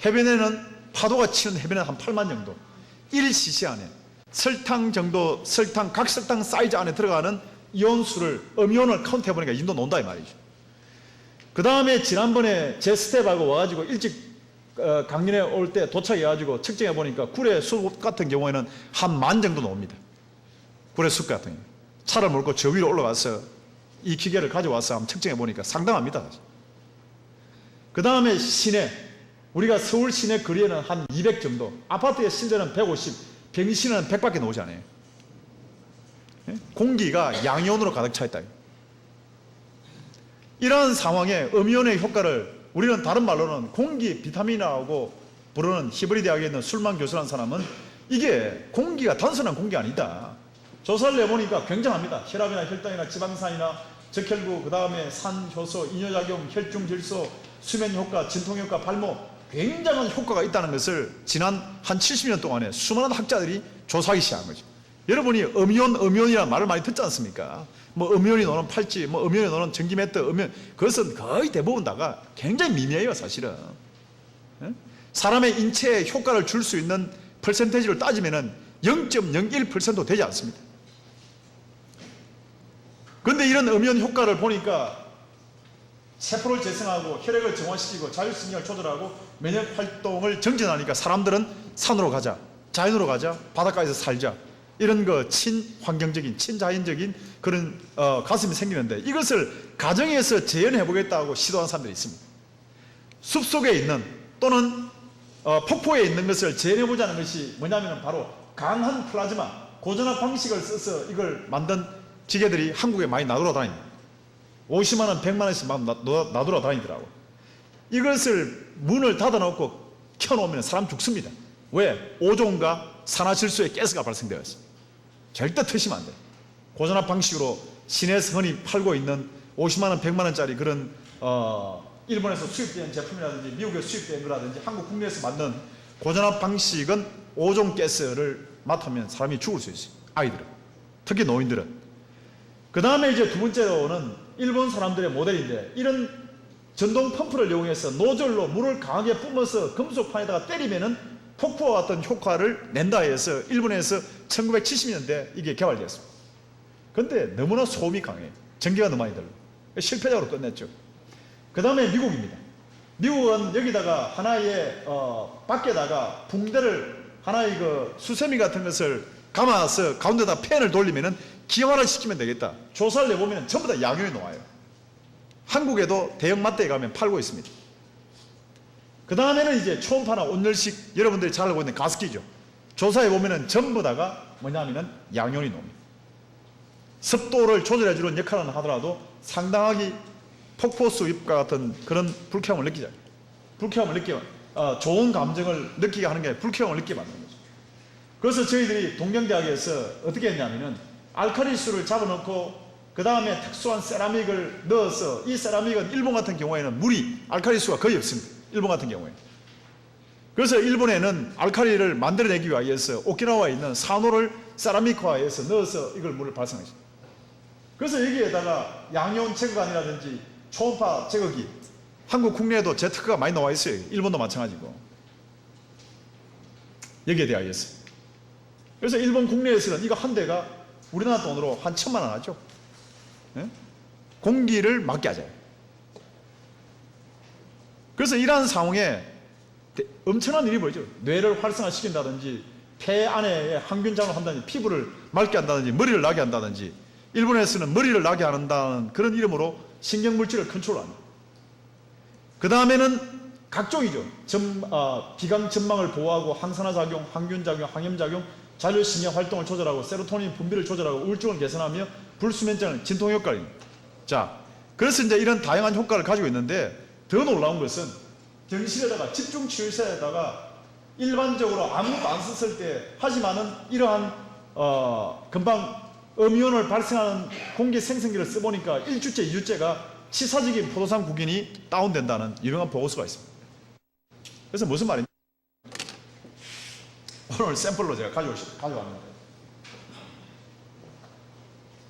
해변에는 파도가 치는 해변에 한 8만 정도, 1cc 안에 설탕 정도, 각설탕 사이즈 안에 들어가는 이온수를 음이온을 카운트해 보니까 이 정도 나온다 이 말이죠. 그 다음에 지난번에 제 스텝하고 와가지고 일찍 강연에 올 때 도착해가지고 측정해 보니까 굴의 숲 같은 경우에는 한 10,000 정도 나옵니다. 굴의 숲 같은 경우. 차를 몰고 저 위로 올라가서 이 기계를 가져와서 한번 측정해 보니까 상당합니다. 그 다음에 시내, 우리가 서울 시내 거리에는 한 200 정도, 아파트의 실내는 150, 병실은 100밖에 나오지 않아요. 공기가 양이온으로 가득 차 있다. 이러한 상황에 음이온의 효과를 우리는 다른 말로는 공기 비타민이라고 부르는 히브리 대학에 있는 술만 교수라는 사람은 이게 공기가 단순한 공기 아니다. 조사를 내보니까 굉장합니다. 혈압이나 혈당이나 지방산이나 적혈구, 그 다음에 산, 효소, 이뇨작용, 혈중 질소, 수면 효과, 진통 효과, 발모, 굉장한 효과가 있다는 것을 지난 한 70년 동안에 수많은 학자들이 조사하기 시작한 거죠. 여러분이 음이온이라는 말을 많이 듣지 않습니까? 뭐 음이온이 노는 팔찌, 뭐 음이온이 노는 전기매트, 그것은 거의 대부분 다가 굉장히 미미해요, 사실은. 사람의 인체에 효과를 줄 수 있는 퍼센테이지를 따지면은 0.01%도 되지 않습니다. 그런데 이런 음이온 효과를 보니까 세포를 재생하고 혈액을 정화시키고 자율신경을 조절하고 면역 활동을 정진하니까 사람들은 산으로 가자, 자연으로 가자, 바닷가에서 살자, 이런 거 친환경적인, 친자연적인 그런 가슴이 생기는데, 이것을 가정에서 재현해 보겠다고 시도한 사람들이 있습니다. 숲속에 있는 또는 폭포에 있는 것을 재현해 보자는 것이 뭐냐면 바로 강한 플라즈마, 고전압 방식을 써서 이걸 만든 기계들이 한국에 많이 나돌아다닙니다. 50만 원, 100만 원씩 막 나돌아다니더라고. 이것을 문을 닫아놓고 켜놓으면 사람 죽습니다. 왜? 오존과 산화질소의 가스가 발생되어 있습니다. 절대 터시면 안 돼요. 고전압 방식으로 시내에서 흔히 팔고 있는 50만 원, 100만 원짜리 그런 일본에서 수입된 제품이라든지 미국에서 수입된 거라든지 한국 국내에서 만든 고전압 방식은 오존 가스를 맡으면 사람이 죽을 수 있어요. 아이들은. 특히 노인들은. 그 다음에 이제 두 번째로는 일본 사람들의 모델인데, 이런 전동 펌프를 이용해서 노즐로 물을 강하게 뿜어서 금속판에다가 때리면은 폭포와 같은 효과를 낸다 해서 일본에서 1970년대 이게 개발되었습니다. 그런데 너무나 소음이 강해요. 전기가 너무 많이 들고. 실패적으로 끝냈죠. 그 다음에 미국입니다. 미국은 여기다가 하나의 밖에다가 붕대를 하나의 그 수세미 같은 것을 감아서 가운데다 팬을 돌리면은 기화를 시키면 되겠다. 조사를 내보면 전부 다 양용이 나와요. 한국에도 대형 마트에 가면 팔고 있습니다. 그 다음에는 이제 초음파나 온열식, 여러분들이 잘 알고 있는 가습기죠. 조사해 보면은 전부 다가 뭐냐면은 양용이 나옵니다. 습도를 조절해 주는 역할은 하더라도 상당하게 폭포 수입과 같은 그런 불쾌함을 느끼죠. 불쾌함을 느끼면 좋은 감정을 느끼게 하는 게 불쾌함을 느끼게 만드는 거죠. 그래서 저희들이 동경대학에서 어떻게 했냐면은 알칼리수를 잡아놓고 그 다음에 특수한 세라믹을 넣어서, 이 세라믹은 일본 같은 경우에는 물이 알칼리수가 거의 없습니다. 일본 같은 경우에. 그래서 일본에는 알칼리를 만들어내기 위해서 오키나와에 있는 산호를 세라믹화해서 넣어서 이걸 물을 발생하죠. 그래서 여기에다가 양이온 제거관이라든지 초음파 제거기, 한국 국내에도 제트크가 많이 나와 있어요. 일본도 마찬가지고. 여기에 대하여서. 그래서 일본 국내에서는 이거 한 대가 우리나라 돈으로 한 1,000만 원 하죠. 예? 공기를 맑게 하자요. 그래서 이러한 상황에 엄청난 일이 보이죠. 뇌를 활성화시킨다든지, 폐 안에 항균작용을 한다든지, 피부를 맑게 한다든지, 머리를 나게 한다든지, 일본에서는 머리를 나게 한다는 그런 이름으로 신경물질을 컨트롤합니다. 그 다음에는 각종이죠. 비강 전망을 보호하고 항산화작용, 항균작용, 항염작용, 자율신경 활동을 조절하고 세로토닌 분비를 조절하고 우울증을 개선하며 불수면증, 진통효과입니다. 자, 그래서 이제 이런 다양한 효과를 가지고 있는데, 더 놀라운 것은 병실에다가 집중치료실에다가 일반적으로 아무것도 안 썼을 때 하지만은 이러한 금방 음이온을 발생하는 공기 생성기를 써보니까 1주째, 2주째가 치사적인 포도산 구균이 다운된다는 유명한 보고서가 있습니다. 그래서 무슨 말입니까? 오늘 샘플로 제가 가져왔는데,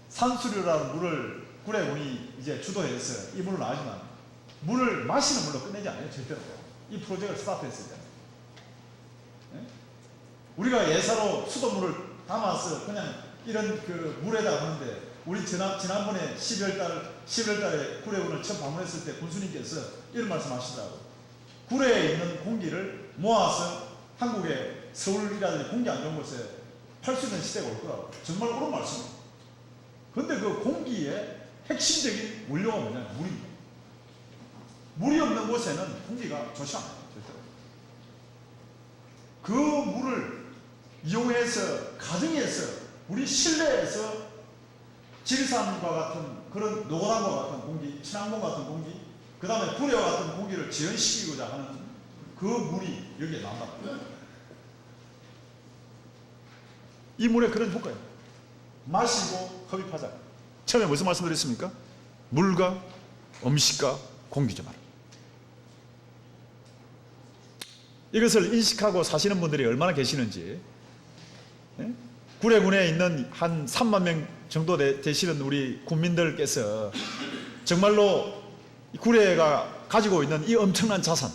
산수류라는 물을 구례군이 이제 주도해서 이 물을 나지만 물을 마시는 물로 끝내지 않아요, 절대로. 이 프로젝트를 스타트했을 때. 네? 우리가 예사로 수돗물을 담아서 그냥 이런 그 물에다 하는데, 우리 지난번에 11월달에 구례군을 처음 방문했을 때 군수님께서 이런 말씀 하시더라고요. 구례에 있는 공기를 모아서 한국의 서울이라든지 공기 안 좋은 곳에 팔 수 있는 시대가 올 거라고. 정말 옳은 말씀이에요. 그런데 그 공기의 핵심적인 원료가 뭐냐면 물입니다. 물이 없는 곳에는 공기가 좋지 않아요, 절대로. 그 물을 이용해서 가정에서, 우리 실내에서 지리산과 같은 그런 노고단과 같은 공기, 친환경 같은 공기, 그 다음에 구레와 같은 공기를 지연시키고자 하는 그 물이 여기에 나온다. 이 물에 그런 효과예요. 마시고 흡입하자. 처음에 무슨 말씀드렸습니까? 물과 음식과 공기죠. 말이에요. 이것을 인식하고 사시는 분들이 얼마나 계시는지, 예? 구례군에 있는 한 3만 명 정도 되시는 우리 국민들께서 정말로 구례가 가지고 있는 이 엄청난 자산,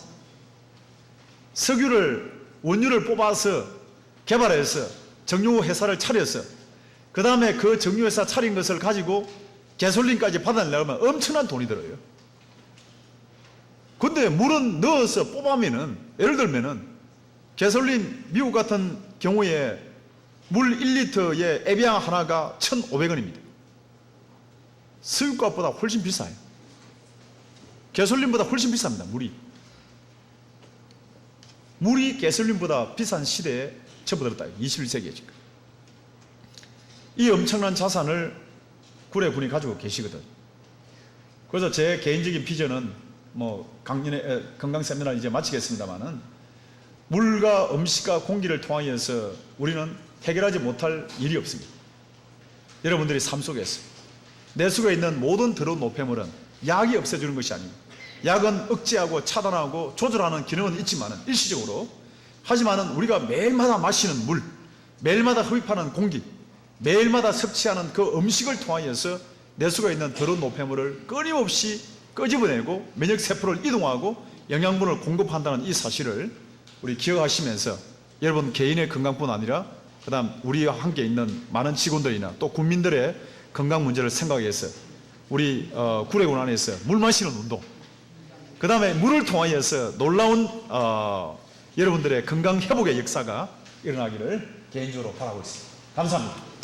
원유를 뽑아서 개발해서 정유 회사를 차려서 그 다음에 그 정유 회사 차린 것을 가지고 개솔린까지 받아내려면 엄청난 돈이 들어요. 근데 물은 넣어서 뽑으면은, 예를 들면은 개솔린 미국 같은 경우에 물 1리터에 에비앙 하나가 1,500원입니다. 수입값보다 훨씬 비싸요. 개솔린보다 훨씬 비쌉니다. 물이 개솔린보다 비싼 시대에 접어들었다. 21세기에 지금. 이 엄청난 자산을 구례군이 가지고 계시거든. 그래서 제 개인적인 비전은 건강 세미나 이제 마치겠습니다만은, 물과 음식과 공기를 통하여서 우리는 해결하지 못할 일이 없습니다. 여러분들이 삶 속에서 내 속에 있는 모든 더러운 노폐물은 약이 없애주는 것이 아닙니다. 약은 억제하고 차단하고 조절하는 기능은 있지만은 일시적으로, 하지만은 우리가 매일마다 마시는 물, 매일마다 흡입하는 공기, 매일마다 섭취하는 그 음식을 통하여서 내 속에 있는 더러운 노폐물을 끊임없이 끄집어내고 면역세포를 이동하고 영양분을 공급한다는 이 사실을 우리 기억하시면서, 여러분 개인의 건강뿐 아니라 그 다음 우리와 함께 있는 많은 직원들이나 또 국민들의 건강 문제를 생각해서 우리 구례군 안에서 물 마시는 운동, 그 다음에 물을 통하여서 놀라운 여러분들의 건강 회복의 역사가 일어나기를 개인적으로 바라고 있습니다. 감사합니다.